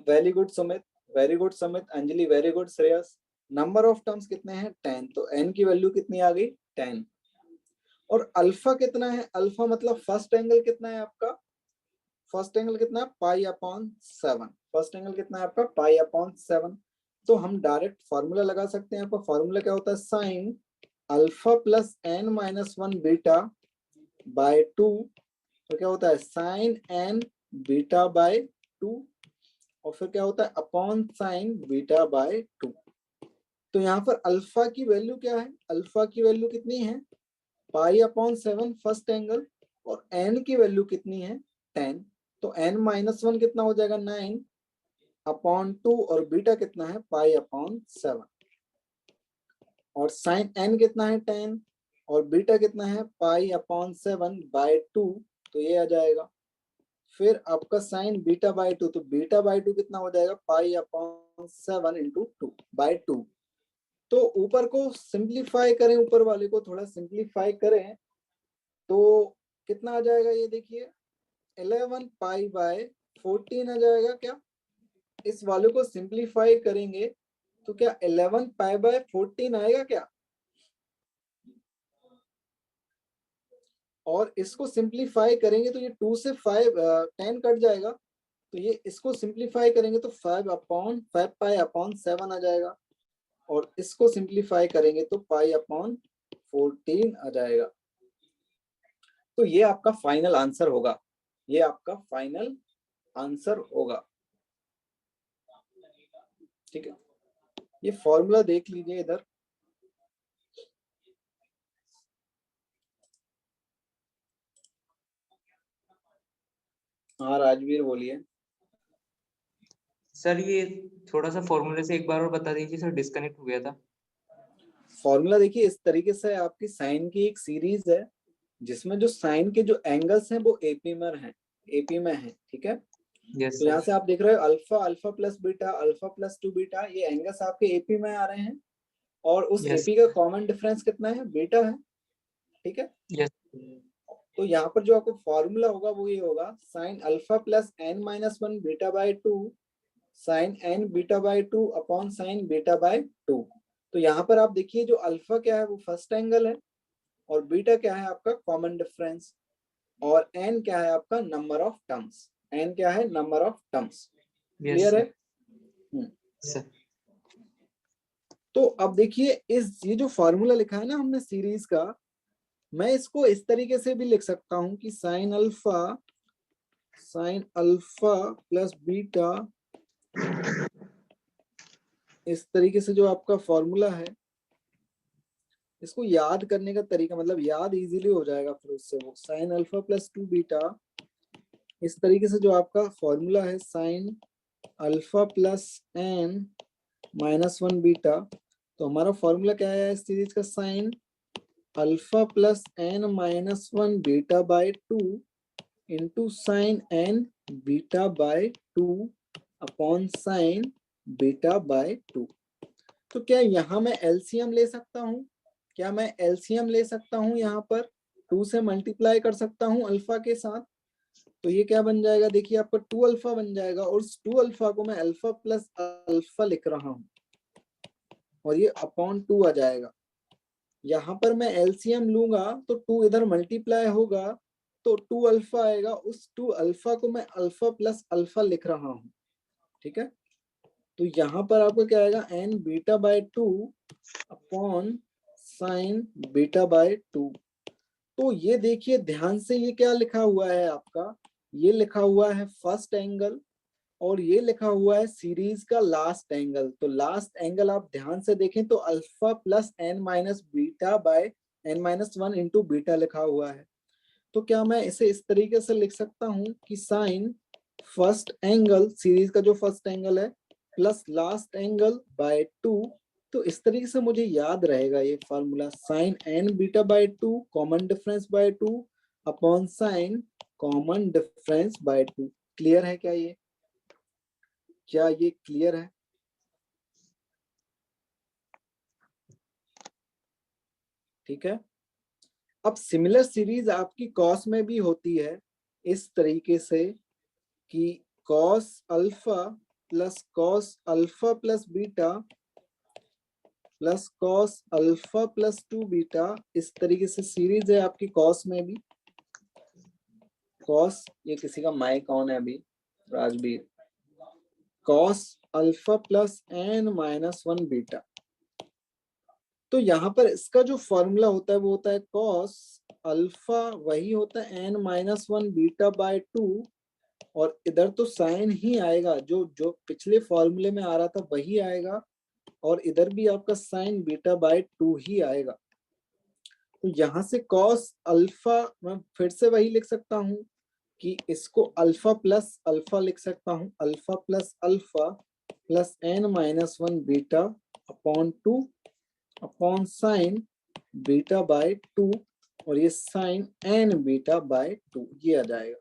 Very good Sumit, very good Sumit, Anjali very good, Shreyas. Number of terms कितने हैं? 10। तो n की वैल्यू कितनी आ गई? 10। और अल्फा कितना है? अल्फा मतलब फर्स्ट एंगल कितना है आपका? फर्स्ट एंगल कितना है? Pi upon 7। फर्स्ट एंगल कितना है आपका? Pi upon 7। तो हम डायरेक्ट फॉर्मूला लगा सकते हैं। आपका फॉर्मूला क्या होता है? Sign alpha plus n minus 1 beta by 2, तो क्या होता है? साइन n बीटा बाय 2, और फिर क्या होता है? Upon sine beta by 2। तो यहाँ पर अल्फा की वैल्यू क्या है? अल्फा की वैल्यू कितनी है? पाई अपॉन 7 फर्स्ट एंगल, और n की वैल्यू कितनी है? 10। तो n माइनस 1 कितना हो जाएगा? 9, अपॉन 2 और बीटा कितना है पाई अपॉन 7 और साइन n कितना है 10 और बीटा कितना है पाई अपॉन 7 बाय 2, तो ये आ जाएगा। फिर आपका साइन बीटा बाय 2, तो बीटा बाय 2 कितना हो जाएगा पाई अपॉन 7 इंटू 2 बाय 2। तो ऊपर को सिंप्लीफाई करें, ऊपर वाले को थोड़ा सिंप्लीफाई करें तो कितना आ जाएगा, ये देखिए 11 पाई बाय 14 आ जाएगा। क्या इस वाले को सिंप्लीफाई करेंगे तो क्या 11 पाई बाय 14 आएगा क्या? और इसको सिंप्लीफाई करेंगे तो ये 2 से 10 कट जाएगा, तो ये इसको सिंप्लीफाई करेंगे तो 5 पाई अपॉन 7 आ जाएगा और इसको सिंप्लीफाई करेंगे तो पाई अपॉन 14 आ जाएगा। तो ये आपका फाइनल आंसर होगा, ये आपका फाइनल आंसर होगा। ठीक है, ये फॉर्मूला देख लीजिए इधर। हाँ राजवीर बोलिए। सर ये थोड़ा सा फॉर्मूले से एक बार और बता दीजिए सर, डिस्कनेक्ट हो गया था। फॉर्मूला देखिए इस तरीके से, आपकी साइन की एक सीरीज है जिसमें जो साइन के जो एंगल्स हैं वो एपी में है। ठीक है, तो यहाँ से आप देख रहे हो alpha, alpha plus beta, alpha plus 2 beta, ये एंगल्स आपके एपी में आ रहे हैं और उस एपी का कॉमन डिफरेंस कितना है, बीटा है। ठीक है, तो यहाँ पर जो आपको फॉर्मूला होगा वो ये होगा sine alpha plus n minus 1 beta by 2 sine n beta by 2 upon sine beta by 2। तो यहाँ पर आप देखिए जो अल्फा क्या है वो फर्स्ट एंगल है और बीटा क्या है आपका कॉमन डिफरेंस और n क्या है आपका नंबर ऑफ टर्म्स, n क्या है नंबर ऑफ टर्म्स। क्लियर है? तो अब देखिए ये जो फॉर्मूला लिखा है ना हमने सीरीज का, मैं इसको इस तरीके से भी लिख सकता हूं कि साइन अल्फा प्लस बीटा, इस तरीके से जो आपका फॉर्मूला है इसको याद करने का तरीका, मतलब याद इजीली हो जाएगा फिर उससे। वो साइन अल्फा प्लस 2 बीटा, इस तरीके से जो आपका फॉर्मूला है sign alpha plus n minus 1 beta, तो हमारा फॉर्मूला क्या है इस सीरीज का, sign alpha plus n minus 1 beta by 2 into sine n beta by 2 upon sine beta by 2। तो क्या यहाँ मैं एलसीएम ले सकता हूँ? क्या मैं एलसीएम ले सकता हूँ? यहाँ पर 2 से मल्टीप्लाई कर सकता हूँ अल्फा के साथ, तो ये क्या बन जाएगा, देखिए आपका 2 अल्फा बन जाएगा और उस 2 अल्फा को मैं अल्फा प्लस अल्फा लिख रहा हूँ और ये अपॉन 2 आ जाएगा। यहाँ पर मैं एलसीएम लूंगा तो 2 इधर मल्टीप्लाई होगा तो 2 अल्फा आएगा, उस 2 अल्फा को मैं अल्फा प्लस अल्फा लिख रहा हूँ। ठीक है, तो यहाँ पर आपको क्या आएगा n beta by 2 upon sine beta by 2। तो ये देखिए ध्यान से, ये क्या लिखा हुआ है आपका, ये लिखा हुआ है फर्स्ट एंगल और ये लिखा हुआ है सीरीज का लास्ट एंगल। तो लास्ट एंगल आप ध्यान से देखें तो alpha plus n minus beta by n minus 1 into beta लिखा हुआ है। तो क्या मैं इसे इस तरीके से लिख सकता हूं कि साइन फर्स्ट एंगल, सीरीज का जो फर्स्ट एंगल है, प्लस लास्ट एंगल बाय 2। तो इस तरीके से मुझे याद रहेगा ये formula, sine n beta by 2 common difference by 2 upon sine common difference by 2। Clear है क्या ये? क्या ये क्लियर है? ठीक है, अब सिमिलर सीरीज आपकी कॉस में भी होती है इस तरीके से कि cos alpha plus beta plus cos alpha plus 2 beta, इस तरीके से सीरीज है आपकी कॉस में भी। कॉस, ये किसी का माइक ऑन है अभी, Rajveer. Cos alpha plus n minus 1 beta, तो यहाँ पर इसका जो फॉर्मूला होता है वो होता है कॉस अल्फा, वही होता है n माइनस 1 बीटा बाय 2 और इधर तो साइन ही आएगा, जो पिछले फॉर्मूले में आ रहा था वही आएगा और इधर भी आपका साइन बीटा बाय 2 ही आएगा। तो यहाँ से कॉस अल्फा मैं फिर से वही लिख सकता हूँ कि इसको अल्फा प्लस अल्फा लिख सकता हूं, alpha plus n minus 1 beta upon 2 upon sine beta by 2 और ये साइन n बीटा बाय 2 ये आ जाएगा।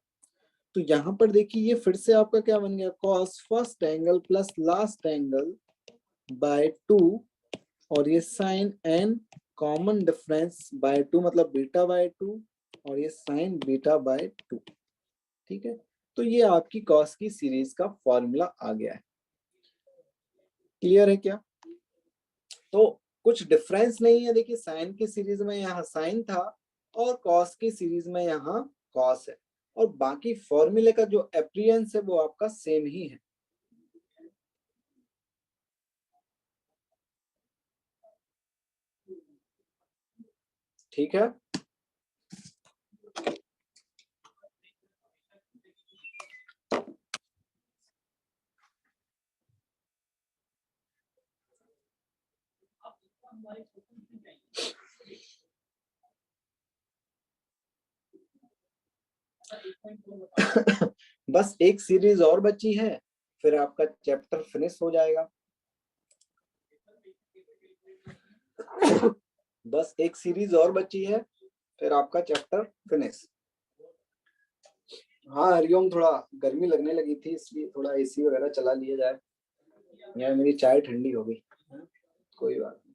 तो यहां पर देखिए ये फिर से आपका क्या बन गया, cos first angle plus last angle by 2 और ये sine n common difference by 2 मतलब बीटा बाय 2 और ये साइन बीटा बाय 2। ठीक है, तो ये आपकी कॉस की सीरीज का फॉर्मूला आ गया है। क्लियर है क्या? तो कुछ डिफरेंस नहीं है, देखिए साइन की सीरीज में यहाँ साइन था और कॉस की सीरीज में यहाँ कॉस है, और बाकी फॉर्मूले का जो अपीयरेंस है वो आपका सेम ही है। ठीक है, बस एक सीरीज और बची है, फिर आपका चैप्टर फिनिश हो जाएगा। बस एक सीरीज और बची है, फिर आपका चैप्टर फिनिश। हाँ हरिओम, थोड़ा गर्मी लगने लगी थी इसलिए थोड़ा एसी वगैरह चला लिया जाए। यार मेरी चाय ठंडी हो गई, कोई बात नहीं,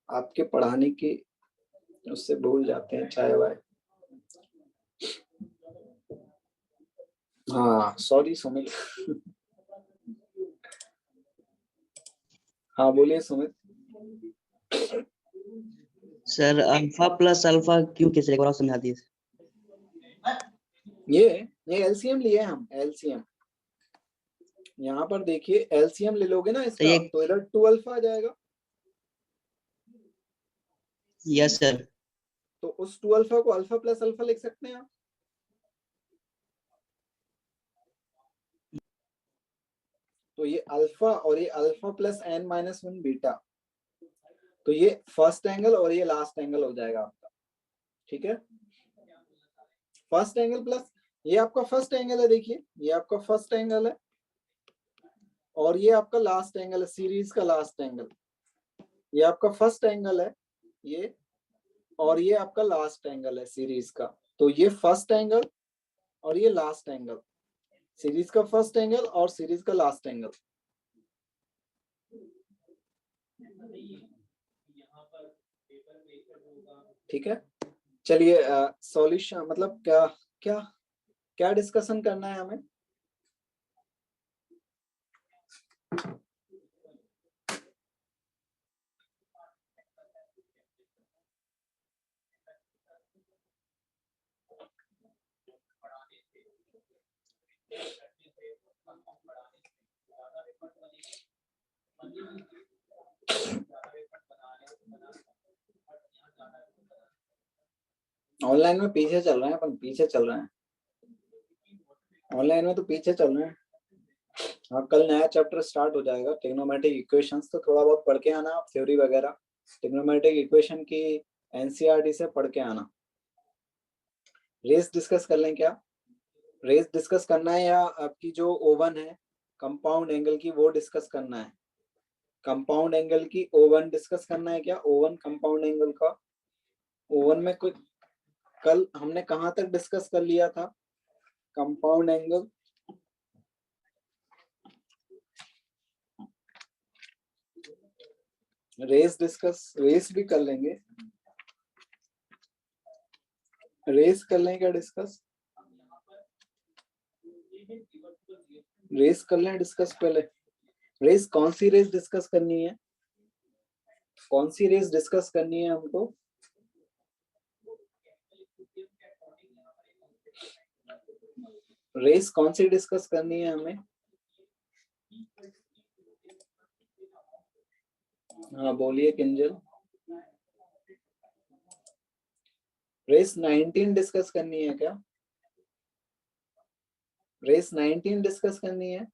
आपके पढ़ाने की उससे भूल जाते हैं चाय वाय। हाँ सॉरी सुमित। हाँ बोलिए Sumit. Sir alpha plus alpha क्यों कैसे एक बार और समझा दीजिए। ये एलसीएम लिए हम, एलसीएम यहाँ पर देखिए, एलसीएम ले लोगे ना इसका तो इधर 2 अल्फा आ जाएगा। Yes sir. तो उस 2 अल्फा को अल्फा प्लस अल्फा लिख सकते हैं आप। तो ये अल्फा और ये alpha plus n minus 1 beta, तो ये फर्स्ट एंगल और ये लास्ट एंगल हो जाएगा आपका। ठीक है, फर्स्ट एंगल प्लस ये आपका फर्स्ट एंगल है, देखिए ये आपका फर्स्ट एंगल है और ये आपका लास्ट एंगल है, सीरीज का लास्ट एंगल। ये आपका फर्स्ट एंगल है ये, और ये आपका लास्ट एंगल है सीरीज का। तो ये फर्स्ट एंगल और ये लास्ट एंगल, सीरीज का फर्स्ट एंगल और सीरीज का लास्ट एंगल। ठीक है, चलिए सॉल्यूशन मतलब क्या क्या क्या डिस्कशन करना है हमें। ऑनलाइन में पीछे चल रहे हैं, अपन पीछे चल रहे हैं, ऑनलाइन में तो पीछे चल रहे हैं। हाँ कल नया चैप्टर स्टार्ट हो जाएगा, ट्रिग्नोमेट्रिक इक्वेशंस, तो थोड़ा बहुत पढ़ के आना आप, थ्योरी वगैरह ट्रिग्नोमेट्रिक इक्वेशन की एनसीईआरटी से पढ़ के आना। रेस डिस्कस कर लें क्या? रेस डिस्कस करना है या आपकी जो ओवन है कंपाउंड एंगल की वो डिस्कस करना है? कंपाउंड एंगल की ओवन डिस्कस करना है क्या? ओवन कंपाउंड एंगल का, ओवन में कुछ कल हमने कहाँ तक डिस्कस कर लिया था compound angle? Rest discuss, rest भी कर लेंगे, रेस कर लें क्या डिस्कस? रेस कर लें डिस्कस पहले। रेस कौन सी रेस डिस्कस करनी है? कौन सी रेस डिस्कस करनी है हमको? रेस कौन सी डिस्कस करनी है हमें? हाँ बोलिए किंजल। रेस 19 डिस्कस करनी है क्या? रेस 19 डिस्कस करनी है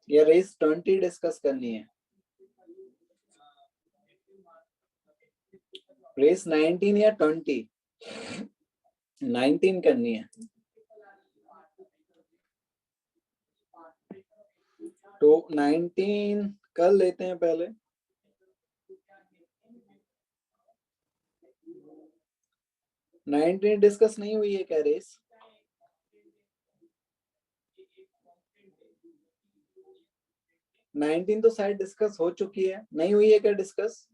या रेस 20 डिस्कस करनी है? रेस 19 या 20? 19 करनी है। तो 19 कर लेते हैं पहले। नाइनटीन डिस्कस नहीं हुई है क्या रेस? नाइनटीन तो शायद डिस्कस हो चुकी है, नहीं हुई है क्या डिस्कस?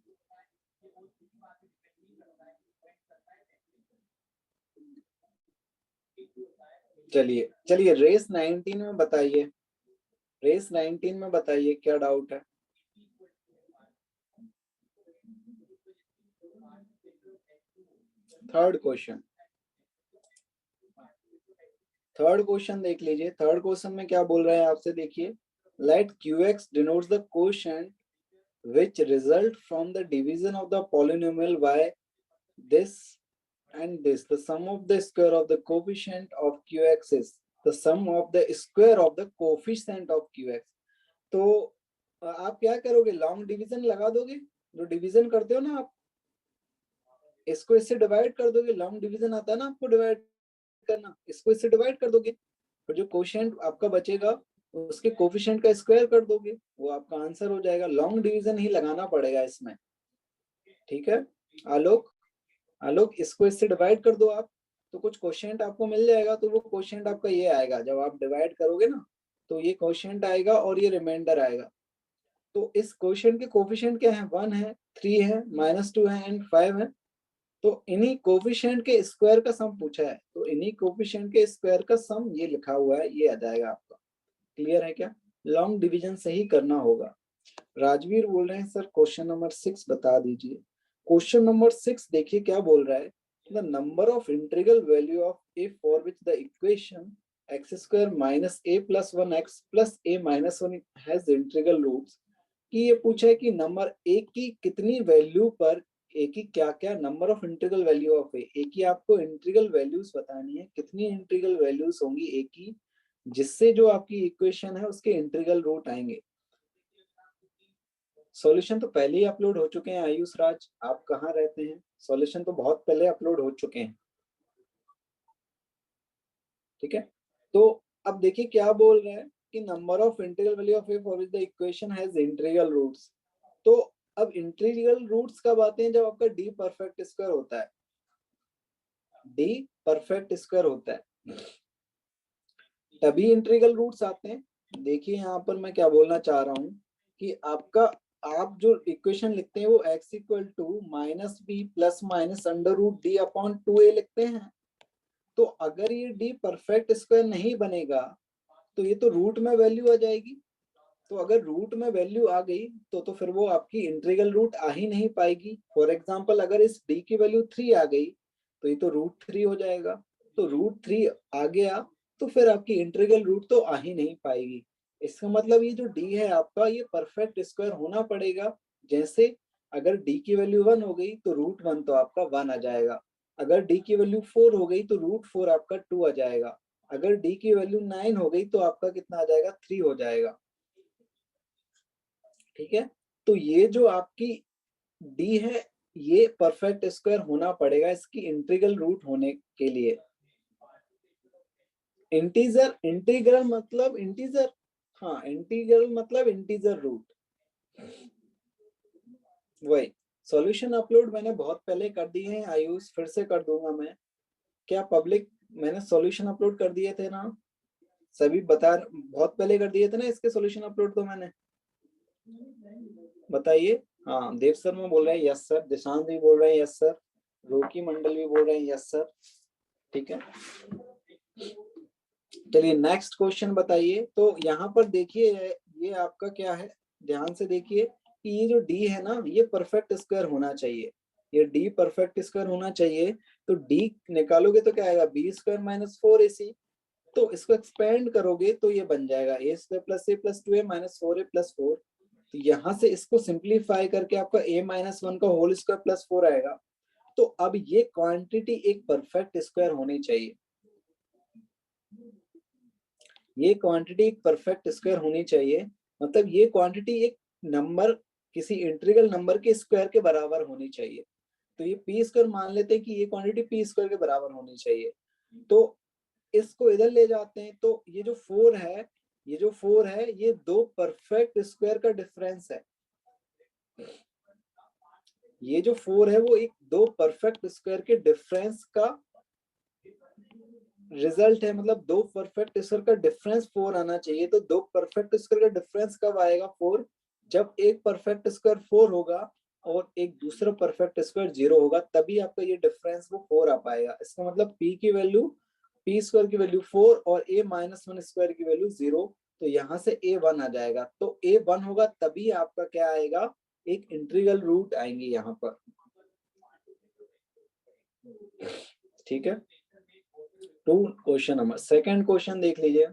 चलिए चलिए रेस 19 में बताइए, रेस 19 में बताइए क्या डाउट है? थर्ड क्वेश्चन देख लीजिए। थर्ड क्वेश्चन में क्या बोल रहे हैं आपसे, देखिए। Let QX denotes the quotient which result from the division of the polynomial by this and this. The sum of the square of the coefficient of QX is the sum of the square of the coefficient of QX. तो आप क्या करोगे, long division लगा दोगे, जो division करते हो ना आप, इसको इससे डिवाइड कर दोगे। लॉन्ग डिवीजन आता है ना आपको डिवाइड करना, इसको इससे डिवाइड कर दोगे, फिर जो कोशिएंट आपका बचेगा उसके कोफिशिएंट का स्क्वायर कर दोगे, वो आपका आंसर हो जाएगा। लॉन्ग डिवीजन ही लगाना पड़ेगा इसमें, ठीक है। आलोक इसको इससे डिवाइड कर दो आप, तो कुछ कोशिएंट आपको मिल जाएगा। तो वो कोशिएंट आपका ये आएगा, जब आप डिवाइड करोगे ना तो ये कोशिएंट आएगा और ये रिमाइंडर आएगा। तो इस कोशिएंट के कोफिशिएंट क्या है, 1 है, 3 है, -2 है एंड 5 है। तो इन्हीं कोफिशिएंट के स्क्वायर का सम पूछा है, तो इन्हीं कोफिशिएंट के स्क्वायर का सम ये लिखा हुआ है, ये आ जाएगा आपका। क्लियर है क्या? लॉन्ग डिवीजन से ही करना होगा। राजवीर बोल रहे हैं सर क्वेश्चन नंबर 6 बता दीजिए। क्वेश्चन नंबर 6 देखिए क्या बोल रहा है, the number of integral value of a for which the equation x² - a + 1x + a - 1 has integral roots. कि ये पूछा है कि नंबर a की कितनी वैल्यू पर a की क्या क्या number of integral value of a की आपको इंटीग्रल वैल्यूज बतानी है, कितनी इंटीग्रल वैल्यूज होंगी a की, जिससे जो आपकी इक्वेशन है उसके इंटीग्रल रूट आएंगे। सॉल्यूशन तो पहले ही अपलोड हो चुके हैं। आयुष राज, आप कहाँ रहते हैं? सॉल्यूशन तो बहुत पहले अपलोड हो चुके हैं, ठीक है। तो अब देखिए क्या बोल रहे हैं कि number of integral value of a for which the equation has integral roots. तो अब इंटीग्रल रूट्स कब आते हैं, जब आपका d परफेक्ट स्क्वायर होता है, d परफेक्ट स्क्वायर होता है तभी इंटीग्रल रूट्स आते हैं। देखिए यहाँ पर मैं क्या बोलना चाह रहा हूँ कि आप जो इक्वेशन लिखते हैं वो x = -b ± √d/2a लिखते हैं। तो अगर ये d परफेक्ट स्क्वायर नहीं बनेगा तो ये तो रूट में वैल्यू आ जाएगी। तो अगर रूट में वैल्यू आ गई तो फिर वो आपकी इंटीग्रल रूट आ ही नहीं पाएगी। फॉर एग्जांपल अगर इस d की वैल्यू 3 आ गई तो ये तो √3 हो जाएगा। तो √3 आ गया तो फिर आपकी इंटीग्रल रूट तो आ ही नहीं पाएगी। इसका मतलब ये जो d है आपका, ये परफेक्ट स्क्वायर होना पड़ेगा। जैसे अगर d की वैल्यू 1 हो गई तो √1 तो आपका 1 आ जाएगा। अगर d की वैल्यू 4 हो गई तो √4 आपका 2 आ जाएगा। अगर d की वैल्यू 9 हो गई तो आपका कितना आ जाएगा, 3 हो जाएगा, ठीक है। तो ये जो आपकी d है ये परफेक्ट स्क्वायर होना पड़ेगा इसकी इंटीग्रल रूट होने के लिए। इंटीग्रल मतलब इंटीजर, हाँ इंटीग्रल मतलब इंटीजर रूट। वही सॉल्यूशन अपलोड मैंने बहुत पहले कर दिए हैं आयुष, फिर से कर दूंगा मैं। क्या पब्लिक मैंने सॉल्यूशन अपलोड कर दिए थे ना सभी, बता बहुत पहले कर दिए थे ना इसके सॉल्यूशन अपलोड तो मैंने, बताइए। हाँ देव शर्मा बोल रहे हैं यस सर, दिशांत भी बोल रहे हैं यस सर, रोकी मंडल भी बोल रहे हैं यस सर, ठीक है। चलिए नेक्स्ट क्वेश्चन बताइए। तो यहाँ पर देखिए ये आपका क्या है, ध्यान से देखिए कि ये जो d है ना ये परफेक्ट स्क्वायर होना चाहिए, ये d परफेक्ट स्क्वायर होना चाहिए। तो d निकालोगे तो क्या आएगा, b² - 4ac। तो इसको एक्सपेंड करोगे तो ये बन जाएगा a² + a + 2a - 4a + 4। तो यहाँ से इसको सिंप्लीफाई करके आपका a - 1 का होल स्क्वायर + 4 आएगा। तो अब ये क्वांटिटी एक परफेक्ट स्क्वायर होनी चाहिए, ये क्वांटिटी एक परफेक्ट स्क्वायर होनी चाहिए। मतलब ये क्वांटिटी एक नंबर, किसी इंटीग्रल नंबर के स्क्वायर के बराबर होनी चाहिए। तो ये पी स्क्वायर मान लेते हैं कि ये क्वांटिटी पी स्क्वायर के बराबर होनी चाहिए। तो इसको इधर ले जाते हैं, तो ये जो 4 है, ये दो परफेक्ट स्क्वायर का डिफरेंस है। ये जो 4 है वो एक दो परफेक्ट स्क्वायर के डिफरेंस का रिजल्ट है, मतलब दो परफेक्ट स्क्वायर का डिफरेंस 4 आना चाहिए। तो दो परफेक्ट स्क्वायर का डिफरेंस कब आएगा 4? जब एक परफेक्ट स्क्वायर 4 होगा और एक दूसरा परफेक्ट स्क्वायर 0 होगा, तभी आपका ये डिफरेंस वो 4 आ पाएगा। इसका मतलब p की वैल्यू, p स्क्वायर की वैल्यू 4 और a माइनस 1 स्क्वायर की वैल्यू 0। तो यहाँ से a 1 आ जाएगा। तो a 1 होगा तभी आपका क्या आएगा, एक इंटीग्रल रूट आएंगे यहाँ पर। ठीक है, two question number. Second question देख लीजिए।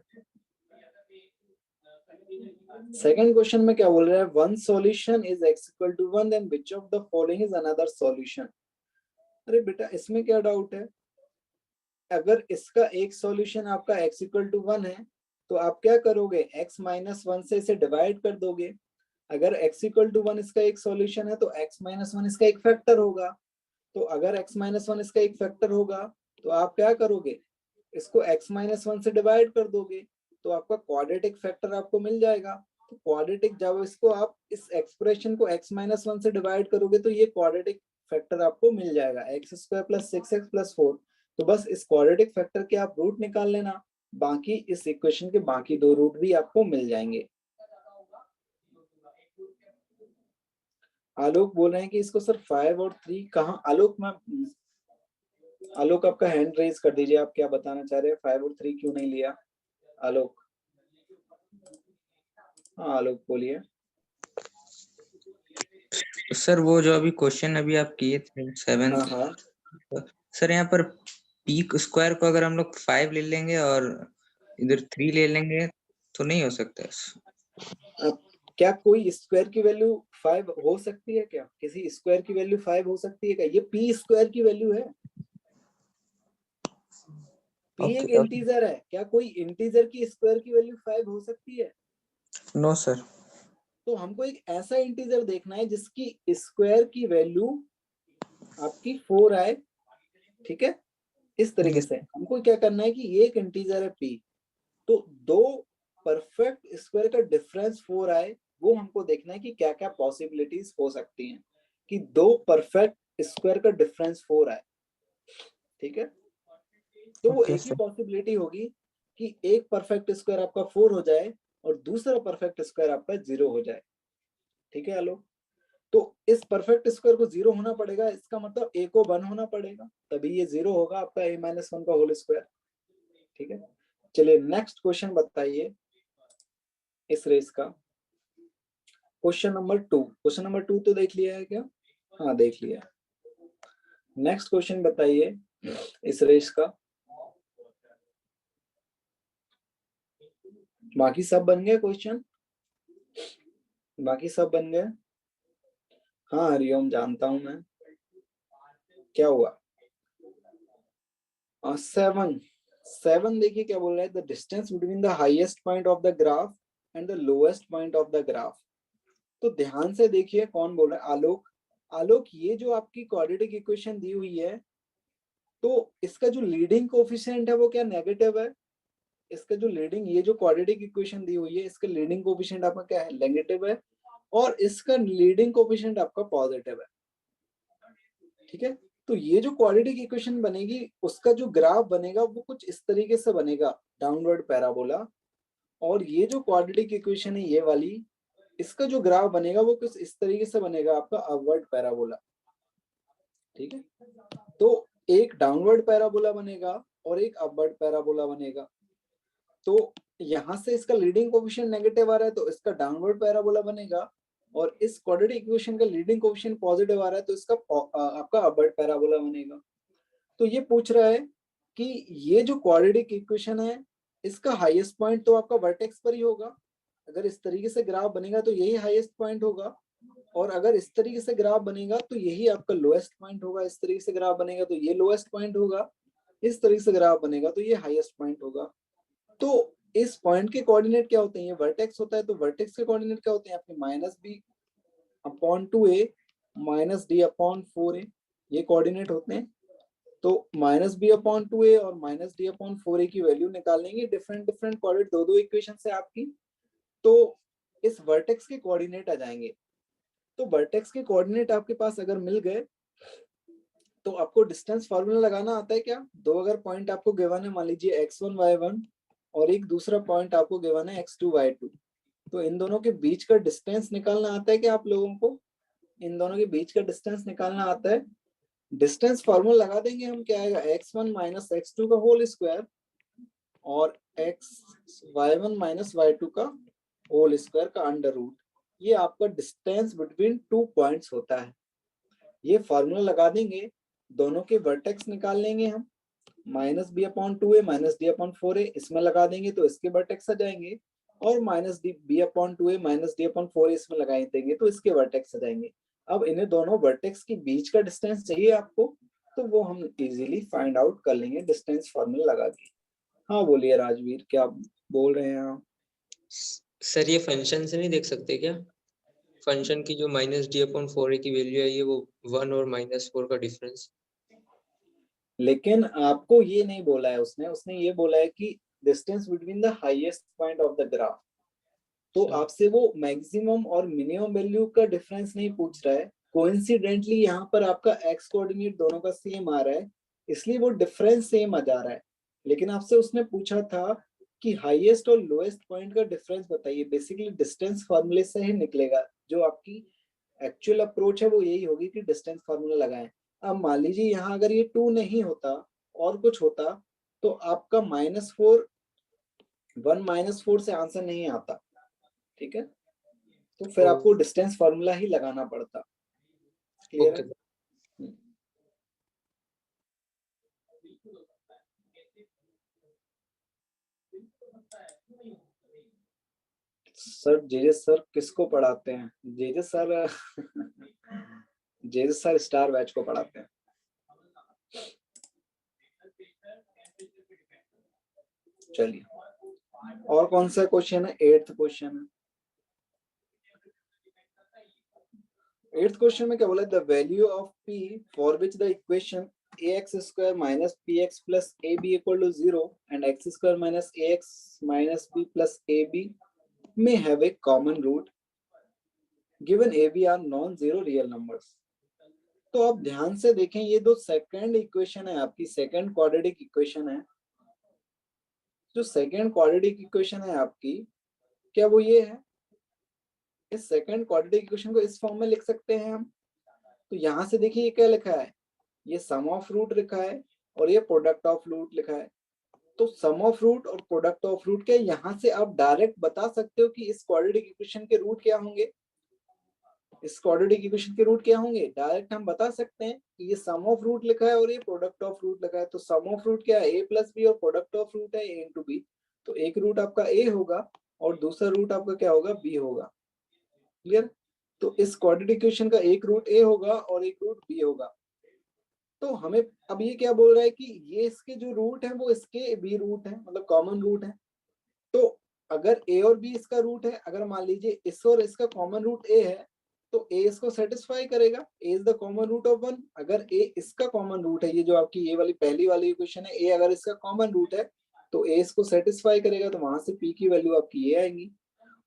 सेकंड क्वेश्चन में क्या बोल रहा है, one solution is x equal to 1, then which of the following is another solution. अरे बेटा इसमें क्या डाउट है, अगर इसका एक सॉल्यूशन आपका x इक्वल टू 1 है तो आप क्या करोगे, x माइनस 1 से इसे डिवाइड कर दोगे। अगर x इक्वल टू 1 इसका एक सॉल्यूशन है तो x माइनस 1 इसका एक फैक्टर होगा। तो अगर x माइनस 1 इसका एक फैक्टर होगा तो आप क्या करोगे, इसको x माइनस 1 से डिवाइड कर दोगे, तो आपका क्वाड्रेटिक फैक्टर आपको मिल जाएगा। तो क्वाड्रेटिक, जब इसको आप इस एक्सप्रेशन को x माइनस 1 से डिवाइड करोगे तो ये क्वाड्रेटिक फैक्टर आपको मिल जाएगा, x square plus 6x plus 4। तो बस इस क्वाड्रेटिक फैक्टर के आप रूट निकाल लेना, बाकी इस इक्वेशन के बाकी दो रूट भी आपको मिल जाएंगे। आलोक बोल रहे हैं कि इसको सर 5 और 3 कहाँ, आलोक आपका हैंड रेज कर दीजिए, आप क्या बताना चाह रहे हैं, 5 और 3 क्यों नहीं लिया आलोक? हाँ आलोक बोलिए। सर वो जो अभी क्वेश्चन अभी आप किए थे 7, सर यहाँ पर पी स्क्वायर को अगर हम लोग 5 ले लेंगे और इधर 3 ले लेंगे तो नहीं हो सकता। क्या कोई स्क्वायर की वैल्यू 5 हो सकती है क्या? किसी स्क्वायर की वैल्यू 5 हो सकती है क्या? ये पी स्क्वायर की वैल्यू है, पी एक इंटीजर है, क्या कोई इंटीजर की स्क्वायर की वैल्यू 5 हो सकती है? No sir. तो हमको एक ऐसा इंटीजर देखना है जिसकी स्क्वायर की वैल्यू आपकी 4 आए। ठीक है, इस तरीके से हमको क्या करना है कि ये एक इंटीजर है p, तो दो परफेक्ट स्क्वायर का डिफरेंस 4 आए, वो हमको देखना है कि क्या क्या पॉसिबिलिटीज हो सकती हैं कि दो परफेक्ट स्क्वायर का डिफरेंस 4 आए। ठीक है, तो वो एक ही पॉसिबिलिटी होगी कि एक परफेक्ट स्क्वायर आपका 4 हो जाए और दूसरा परफेक्ट स्क्वायर आपका 0 हो जाए। ठीक है आलोक, तो इस परफेक्ट स्क्वायर को 0 होना पड़ेगा, इसका मतलब a को 1 होना पड़ेगा, तभी ये 0 होगा आपका a माइनस 1 का होल स्क्वायर। ठीक है, चलिए नेक्स्ट क्वेश्चन बताइए इस रेस का। क्वेश्चन नंबर 2, क्वेश्चन नंबर 2 तो देख लिया है क्या? हाँ देख लिया। नेक्स्ट क्वेश्चन बताइए इस रेस का। बाकी सब बन गए क्वेश्चन, बाकी सब बन गए? हाँ हरिओम जानता हूं मैं, क्या हुआ? 7 देखिए क्या बोल रहा है, the distance between the highest point of the graph and the lowest point of the graph. तो ध्यान से देखिए कौन बोल रहा है, आलोक। आलोक ये जो आपकी क्वाड्रेटिक इक्वेशन दी हुई है, तो इसका जो लीडिंग कोफिशिएंट है वो क्या नेगेटिव है? इसका जो लीडिंग, ये जो क्वाड्रेटिक इक्वेशन दी हुई है इसका लीडिंग कोफिशिएंट आपका क्या है, नेगेटिव है, और इसका लीडिंग कोफिशिएंट आपका पॉजिटिव है। ठीक है, तो ये जो क्वाड्रेटिक इक्वेशन बनेगी उसका जो ग्राफ बनेगा वो कुछ इस तरीके से बनेगा, डाउनवर्ड पैराबोला। और ये जो क्वाड्रेटिक इक्वेशन है ये वाली, इसका जो ग्राफ बनेगा वो कुछ इस तरीके से बनेगा, आपका अपवर्ड पैराबोला। ठीक है, तो एक डाउनवर्ड पैराबोला बनेगा और एक अपवर्ड पैराबोला बनेगा। तो यहां से इसका लीडिंग कोफिशिएंट नेगेटिव आ रहा है तो इसका डाउनवर्ड पैराबोला बनेगा, और इस क्वाड्रेटिक इक्वेशन का लीडिंग कोफिशिएंट पॉजिटिव आ रहा है तो इसका आपका अपवर्ड पैराबोला बनेगा। तो ये पूछ रहा है कि ये जो क्वाड्रेटिक इक्वेशन है इसका हाईएस्ट पॉइंट तो आपका वर्टेक्स पर ही होगा। अगर इस तरीके से ग्राफ बनेगा तो यही हाईएस्ट पॉइंट होगा, और अगर इस तरीके से ग्राफ बनेगा तो यही आपका लोएस्ट पॉइंट होगा। इस तरीके से ग्राफ बनेगा तो ये लोएस्ट पॉइंट होगा, इस तरीके से ग्राफ बनेगा तो ये हाईएस्ट पॉइंट होगा। तो इस पॉइंट के कोऑर्डिनेट क्या होते हैं, ये वर्टेक्स होता है, तो वर्टेक्स के कोऑर्डिनेट क्या होते हैं आपके -b/2a -d/4a। ये कोऑर्डिनेट होते हैं। तो -b/2a और -d/4a की वैल्यू निकालेंगे, डिफरेंट डिफरेंट कोऑर्डिनेट, दो इक्वेशन है आपकी। तो इस वर्टेक्स के कोऑर्डिनेट आ जाएंगे। तो वर्टेक्स के कोऑर्डिनेट आपके पास अगर मिल गए तो आपको डिस्टेंस फार्मूला लगाना आता है क्या? दो अगर पॉइंट आपको गिवन है, मान लीजिए x1 y1 और एक दूसरा पॉइंट आपको गिवन है x2 y2, तो इन दोनों के बीच का डिस्टेंस निकालना आता है क्या आप लोगों को? इन दोनों के बीच का डिस्टेंस निकालना आता है। डिस्टेंस फार्मूला लगा देंगे हम, क्या आएगा? x1 माइनस x2 का होल स्क्वायर और y1 माइनस y2 का होल स्क्वायर का अंडर रूट। ये आपका डिस्टेंस बिटवीन टू पॉइंट्स होता है। ये फार्मूला लगा देंगे, दोनों के वर्टेक्स निकाल लेंगे हम, -b/2a माइनस d/4a इसमें लगा देंगे तो इसके वर्टेक्स आ जाएंगे, और -b/2a माइनस d/4a इसमें लगा देंगे तो इसके वर्टेक्स आ जाएंगे। अब इन्हें दोनों वर्टेक्स के बीच का डिस्टेंस चाहिए आपको, तो वो हम इजीली फाइंड आउट कर लेंगे डिस्टेंस फार्मूला लगा के। हाँ बोलिए राजवीर, क्या बोल रहे हैं आप? सर ये फंक्शन से नहीं देख सकते क्या? फंक्शन की जो -d/4a की वैल्यू है, ये वो 1 और -4 का डिफरेंस। लेकिन आपको ये नहीं बोला है उसने ये बोला है कि distance between the highest point of the graph. तो आपसे वो मैक्सिमम और मिनिमम वैल्यू का डिफरेंस नहीं पूछ रहा है। कोइंसिडेंटली यहाँ पर आपका एक्स कोऑर्डिनेट दोनों का सेम आ रहा है, इसलिए वो डिफरेंस सेम आ जा रहा है। लेकिन आपसे उसने पूछा था कि हाईएस्ट और लोएस्ट पॉइंट का डिफरेंस बताइए। बेसिकली डिस्टेंस फार्मूले से ही निकलेगा। जो आपकी एक्चुअल अप्रोच है वो यही होगी कि डिस्टेंस फार्मूला लगाएं। अब मान लीजिए यहाँ अगर ये 2 नहीं होता और कुछ होता तो आपका -4 1 - 4 से आंसर नहीं आता, ठीक है? तो फिर आपको डिस्टेंस फार्मूला ही लगाना पड़ता। क्लियर है? सर जेजे सर किसको पढ़ाते हैं? जेजे सर स्टार बैच को पढ़ाते हैं। चलिए और कौन सा क्वेश्चन है? 8th क्वेश्चन है। 8th क्वेश्चन में क्या बोला? The value of p for which the equation ax square minus px plus ab equal to 0 and x square minus ax minus b plus ab may have a common root given ab are non-zero real numbers। तो आप ध्यान से देखें, ये दो second equation है आपकी, second quadratic equation है। जो सेकंड क्वाड्रेटिक इक्वेशन है आपकी, क्या वो ये है? इस सेकंड क्वाड्रेटिक इक्वेशन को इस फॉर्म में लिख सकते हैं हम। तो यहाँ से देखिए ये क्या लिखा है? ये सम ऑफ रूट लिखा है और ये प्रोडक्ट ऑफ रूट लिखा है। तो सम ऑफ रूट और प्रोडक्ट ऑफ रूट क्या, यहाँ से आप डायरेक्ट बता सकते हो कि इस क्वाड्रेटिक इक्वेशन के रूट क्या होंगे। इस क्वाड्रेटिक इक्वेशन के रूट क्या होंगे डायरेक्ट हम बता सकते हैं कि ये सम ऑफ रूट लिखा है और ये प्रोडक्ट ऑफ रूट लिखा है। तो सम ऑफ रूट क्या है? a प्लस बी और प्रोडक्ट ऑफ रूट है a इंटू बी। तो एक रूट आपका a होगा और दूसरा रूट आपका क्या होगा? b होगा। क्लियर? तो इस क्वाड्रेटिक इक्वेशन का एक रूट a होगा और एक रूट b होगा। तो हमें अब ये क्या बोल रहा है कि ये इसके जो रूट है वो इसके b रूट है, मतलब कॉमन रूट है। तो अगर a और b इसका रूट है, अगर मान लीजिए इस और इसका कॉमन रूट a है तो a इसको सेटिस्फाई करेगा। a is the common root of 1। अगर a इसका कॉमन रूट है, ये जो आपकी ये वाली पहली वाली इक्वेशन है, a अगर इसका कॉमन रूट है तो a इसको सेटिस्फाई करेगा, तो वहां से p की वैल्यू आपकी ये आएगी।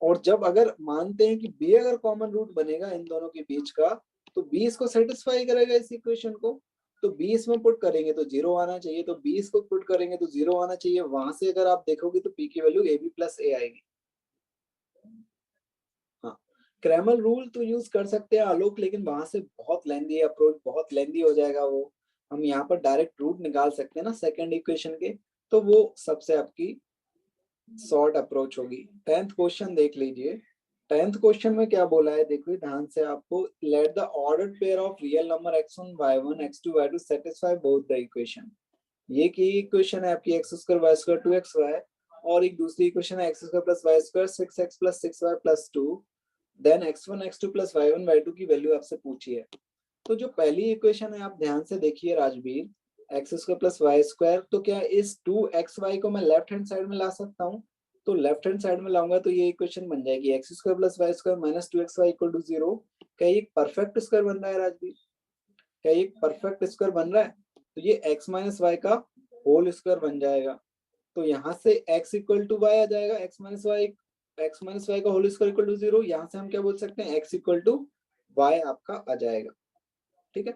और जब अगर मानते हैं कि b अगर कॉमन रूट बनेगा इन दोनों के बीच का, तो b इसको सेटिस्फाई करेगा इस इक्वेशन को। तो b इसमें पुट करेंगे तो 0 आना चाहिए, तो b इसको पुट करेंगे तो 0 आना चाहिए। वहां से अगर आप देखोगे तो p की वैल्यू ab प्लस a आएगी। हाँ, क्रैमर रूल तो यूज कर सकते हैं आलोक, लेकिन वहां से बहुत लेंदी अप्रोच, बहुत लेंदी हो जाएगा वो। हम यहाँ पर डायरेक्ट रूट निकाल सकते हैं ना सेकंड इक्वेशन के, तो वो सबसे आपकी शॉर्ट अप्रोच होगी। 10th क्वेश्चन देख लीजिए। 10th क्वेश्चन में क्या बोला है देखो ध्यान से आपको। Let the ordered pair of real number x1 y1 x2 y2 satisfy both the equation. ये की इक्वेशन है आपकी x square y square 2xy, और एक दूसरी इक्वेशन है x square plus y square 6x plus 6y plus 2। Then x1 x2 प्लस y1 y2 की वैल्यू आपसे पूछी है। तो जो पहली इक्वेशन है आप ध्यान से देखिए Rajveer, x square plus y square, तो क्या इस 2xy को मैं लेफ्ट हैंड साइड में ला सकता हूँ? तो लेफ्ट हैंड साइड में लाऊंगा तो ये इक्वेशन बन जाएगी x square plus y square minus 2xy equal to 0। क्या ये परफेक्ट स्क्वायर बन रहा है राजवीर? क्या ये परफेक्ट स्क्वायर बन रहा है? तो ये x माइनस वाई का होल स्क्वायर बन जाएगा। तो यहाँ से x इक्वल टू वाई आ जाएगा, x माइनस वाई का होल स्क्वायर इक्वल टू 0। यहाँ से हम क्या बोल सकते हैं, x इक्वल टू वाई आपका आ जाएगा। ठीक है,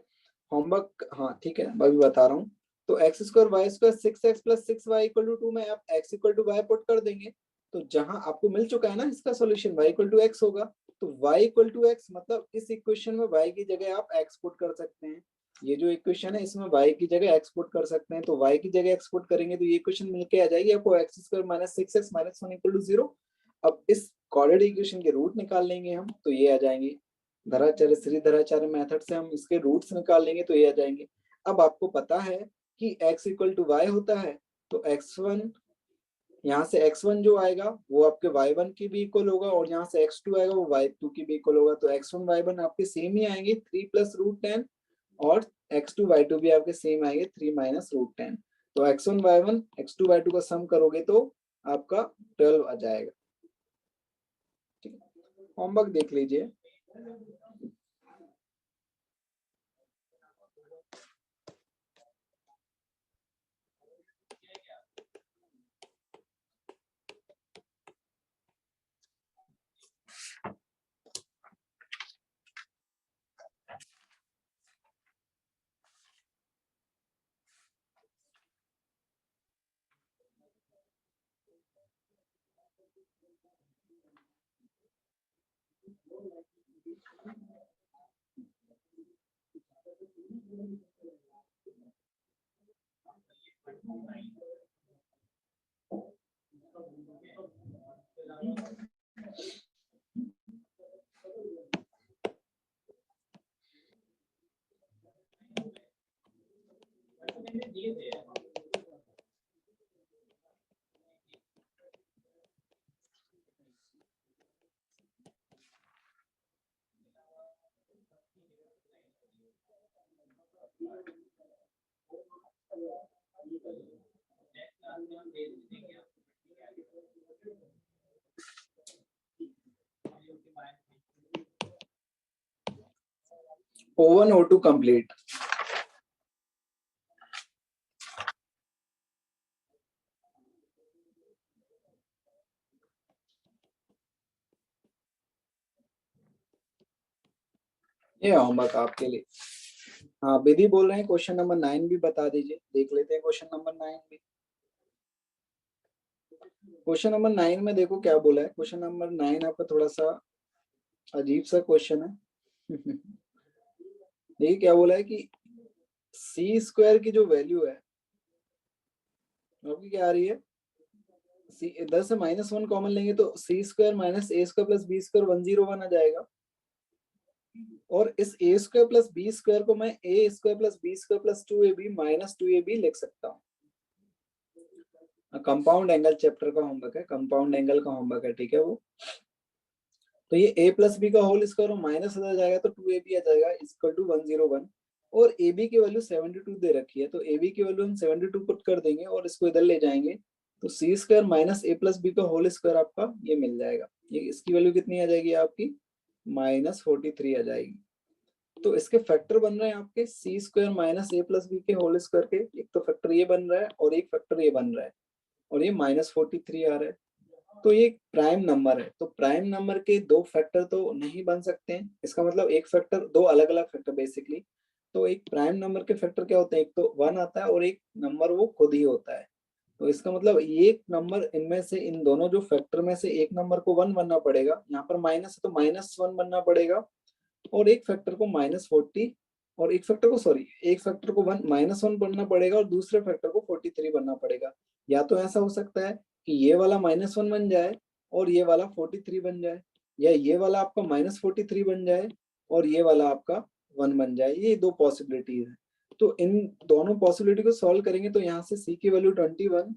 होमवर्क, हाँ ठीक है, मैं भी बता रहा हूँ। तो x square y square 6x plus 6y equal to 2 में आप x equal to y put कर देंगे। तो जहां आपको मिल चुका है ना इसका solution y equal to x होगा, तो y इक्वल टू x मतलब इस इक्वेशन में y की जगह आप x पुट कर सकते हैं। ये जो इक्वेशन है इसमें y की जगह x पुट कर सकते हैं, तो y की जगह x पुट करेंगे तो ये इक्वेशन मिलके आ जाएगी आपको x square minus 6x minus 1 equal to 0। अब इस क्वाड्रेटिक इक्वेशन के रूट निकाल लेंगे हम, तो ये आ जाएंगे। धराचार्य श्री धराचार्य मेथड से हम इसके रूट्स निकाल लेंगे तो ये आ जाएंगे। अब आपको पता है कि x इक्वल टू वाई होता है, तो x1 यहाँ से x1 जो आएगा वो आपके y1 की भी इक्वल होगा, और यहाँ से x2 आएगा वो y2 की भी इक्वल होगा। तो x1 y1 आपके सेम ही आएंगे 3 प्लस रूट 10, और x2 y2 भी आपके सेम आएंगे 3 माइनस रूट 10। तो x1 y1 x2 y2 का सम करोगे तो आपका 12 आ जाएगा। ठीक है, होमवर्क देख लीजिए। O1 O2 complete। ये होमवर्क आपके लिए। हाँ विधि बोल रहे हैं क्वेश्चन नंबर 9 भी बता दीजिए, देख लेते हैं क्वेश्चन नंबर 9 भी। क्वेश्चन नंबर 9 में देखो क्या बोला है। क्वेश्चन नंबर 9 आपका थोड़ा सा अजीब सा क्वेश्चन है। देखिए क्या बोला है कि सी स्क्वायर की जो वैल्यू है आपकी क्या आ रही है, सी इधर से -1 कॉमन लेंगे तो C square minus A square plus B square 101 आ जाएगा। और इस A square plus B square को मैं A square plus B square plus 2ab minus 2ab लिख सकता हूँ। कंपाउंड एंगल चैप्टर का होमवर्क है, कंपाउंड एंगल का होमवर्क है, ठीक है वो। तो ये a प्लस बी का होल स्क्वायर माइनस आ जाएगा तो 2ab आ जाएगा इक्वल टू 101। और ab की वैल्यू 72 दे रखी है, तो ab की वैल्यू हम 72 पुट कर देंगे और इसको इधर ले जाएंगे तो सी स्क्वायर माइनस ए प्लस बी का होल स्क्वायर आपका ये मिल जाएगा। ये इसकी वैल्यू कितनी आ जाएगी आपकी -43 आ जाएगी। तो इसके फैक्टर बन रहे हैं आपके सी स्क्वायर माइनस ए प्लस बी के होल स्क्वायर के, एक तो फैक्टर ये बन रहा है और एक फैक्टर ये बन रहा है, और ये -43 आ रहा है। तो ये प्राइम नंबर है, तो प्राइम नंबर के दो फैक्टर तो नहीं बन सकते हैं। इसका मतलब एक फैक्टर, दो अलग अलग फैक्टर बेसिकली। तो एक प्राइम नंबर के फैक्टर क्या होते हैं, एक तो 1 आता है और एक नंबर वो खुद ही होता है। तो इसका मतलब एक नंबर इनमें से, इन दोनों जो फैक्टर में से एक नंबर को 1 बनना पड़ेगा। यहाँ पर माइनस है तो -1 बनना पड़ेगा, और एक फैक्टर को -40 और एक फैक्टर को एक फैक्टर को -1 बनना पड़ेगा और दूसरे फैक्टर को 43 बनना पड़ेगा। या तो ऐसा हो सकता है कि ये वाला -1 बन जाए और ये वाला 43 बन जाए, या ये वाला आपका -43 बन जाए और ये वाला आपका 1 बन जाए। ये दो पॉसिबिलिटीज है। तो इन दोनों पॉसिबिलिटी को सॉल्व करेंगे तो यहाँ से c की वैल्यू 21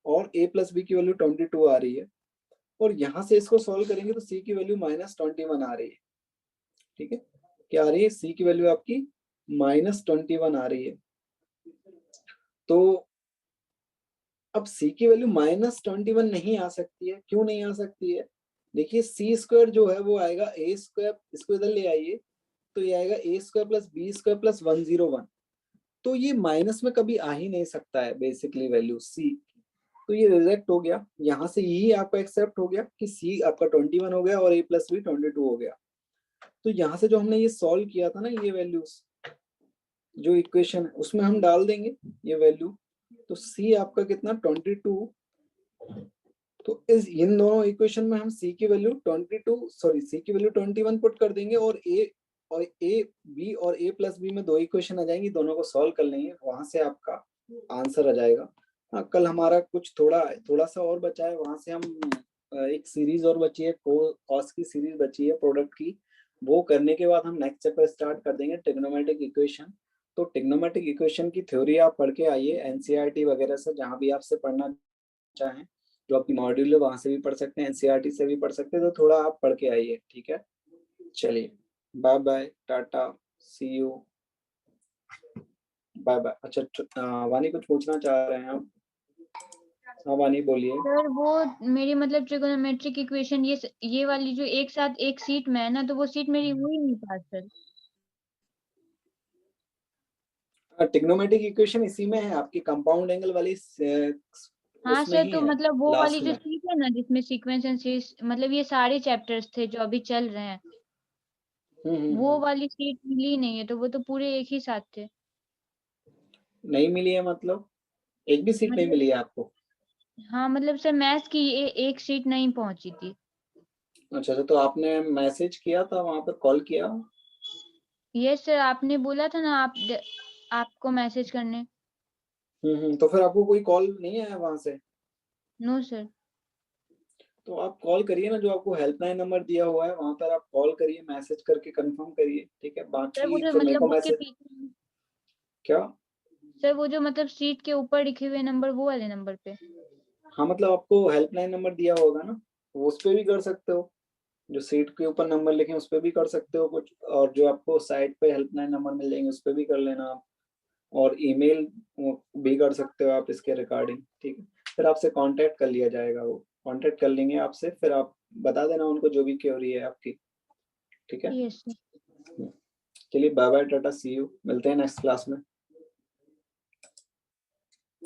और a प्लस बी की वैल्यू 22 आ रही है, और यहाँ से इसको सॉल्व करेंगे तो c की वैल्यू -21 आ रही है। ठीक है, क्या आ रही है, c की वैल्यू आपकी -21 आ रही है। तो अब c की वैल्यू -21 नहीं आ सकती है, क्यों नहीं आ सकती है? देखिए सी स्क्वायर जो है वो आएगा ए स्क्वायर, इसको इधर ले आइए, तो ये आएगा A square plus B square plus 101। तो ये माइनस में कभी आ ही नहीं सकता है बेसिकली वैल्यू सी। तो ये रिजेक्ट हो गया, यहाँ से यही आपका एक्सेप्ट हो गया कि सी आपका 21 हो गया और ए प्लस बी 22 हो गया। तो यहाँ से जो हमने ये सॉल्व किया था ना, ये वैल्यूज जो इक्वेशन है उसमें हम डाल देंगे ये वैल्यू। तो सी आपका कितना 22। तो इस इन दोनों इक्वेशन में हम सी की वैल्यू 21 पुट कर देंगे और ए बी और ए प्लस बी में 2 इक्वेशन आ जाएंगी, दोनों को सॉल्व कर लेंगे, वहां से आपका आंसर आ जाएगा। हाँ, कल हमारा कुछ थोड़ा सा और बचा है, वहां से हम एक सीरीज और बची है, कॉस की सीरीज बची है प्रोडक्ट की, वो करने के बाद हम नेक्स्ट चैप्टर स्टार्ट कर देंगे ट्रिग्नोमेट्रिक इक्वेशन। तो ट्रिग्नोमेट्रिक इक्वेशन की थ्योरी आप पढ़ के आइए एनसीईआरटी वगैरह से, जहाँ भी आपसे पढ़ना चाहें, जो आपकी मॉड्यूल है वहां से भी पढ़ सकते हैं, एनसीईआरटी से भी पढ़ सकते हैं। तो थोड़ा आप पढ़ के आइए, ठीक है। चलिए bye bye, Tata, see you, bye bye. अच्छा वानी कुछ पूछना चाह रहे हैं आप? हाँ वानी बोलिए। सर वो मेरी मतलब ट्रिगोनोमेट्रिक इक्वेशन ये वाली जो एक साथ एक सीट में है ना, तो वो सीट मेरी हो ही नहीं पास सर। ट्रिग्नोमेट्रिक इक्वेशन इसी में है आपकी कंपाउंड एंगल वाली हाँ उसमें सर, ही तो है मतलब वो वाली लास्ट जो में। सीट है ना जिसमें सीक्वेंस एंड सीरीज, मतलब ये सारे चैप्टर्स थे जो अभी चल रहे हैं, वो वाली सीट मिली नहीं है, तो वो तो पूरे एक ही साथ थे। नहीं मिली है मतलब एक भी सीट नहीं मतलब मिली है आपको? हाँ मतलब सर मैथ्स की एक सीट नहीं पहुंची थी। अच्छा, तो आपने मैसेज किया था वहां पर, कॉल किया? ये सर आपने बोला था ना आपको मैसेज करने। तो फिर आपको कोई कॉल नहीं आया वहां से? No sir. तो आप कॉल करिए ना, जो आपको हेल्पलाइन नंबर दिया हुआ है वहां पर आप कॉल करिए, मैसेज करके कंफर्म करिए, ठीक है। सर वो बाकी जो फिर मेरे को मतलब उसके मैसेज पीछे, क्या? सर वो जो मतलब सीट के ऊपर लिखे हुए नंबर, वो वाले नंबर पे। हाँ मतलब आपको हेल्पलाइन नंबर दिया होगा ना, वो उस पे भी कर सकते हो, जो सीट के ऊपर नंबर लिखे हैं उस पे भी कर सकते हो कुछ, और जो आपको साइट पे हेल्पलाइन नंबर मिल जाएंगे उस पे भी कर लेना आप, और ईमेल भी कर सकते हो आप इसके रिगार्डिंग, ठीक है। फिर आपसे कांटेक्ट कर लिया जाएगा, वो कांटेक्ट कर लेंगे आपसे, फिर आप बता देना उनको जो भी क्वेरी है आपकी, ठीक है। Yes sir. चलिए bye bye, Tata, see you, मिलते हैं नेक्स्ट क्लास में।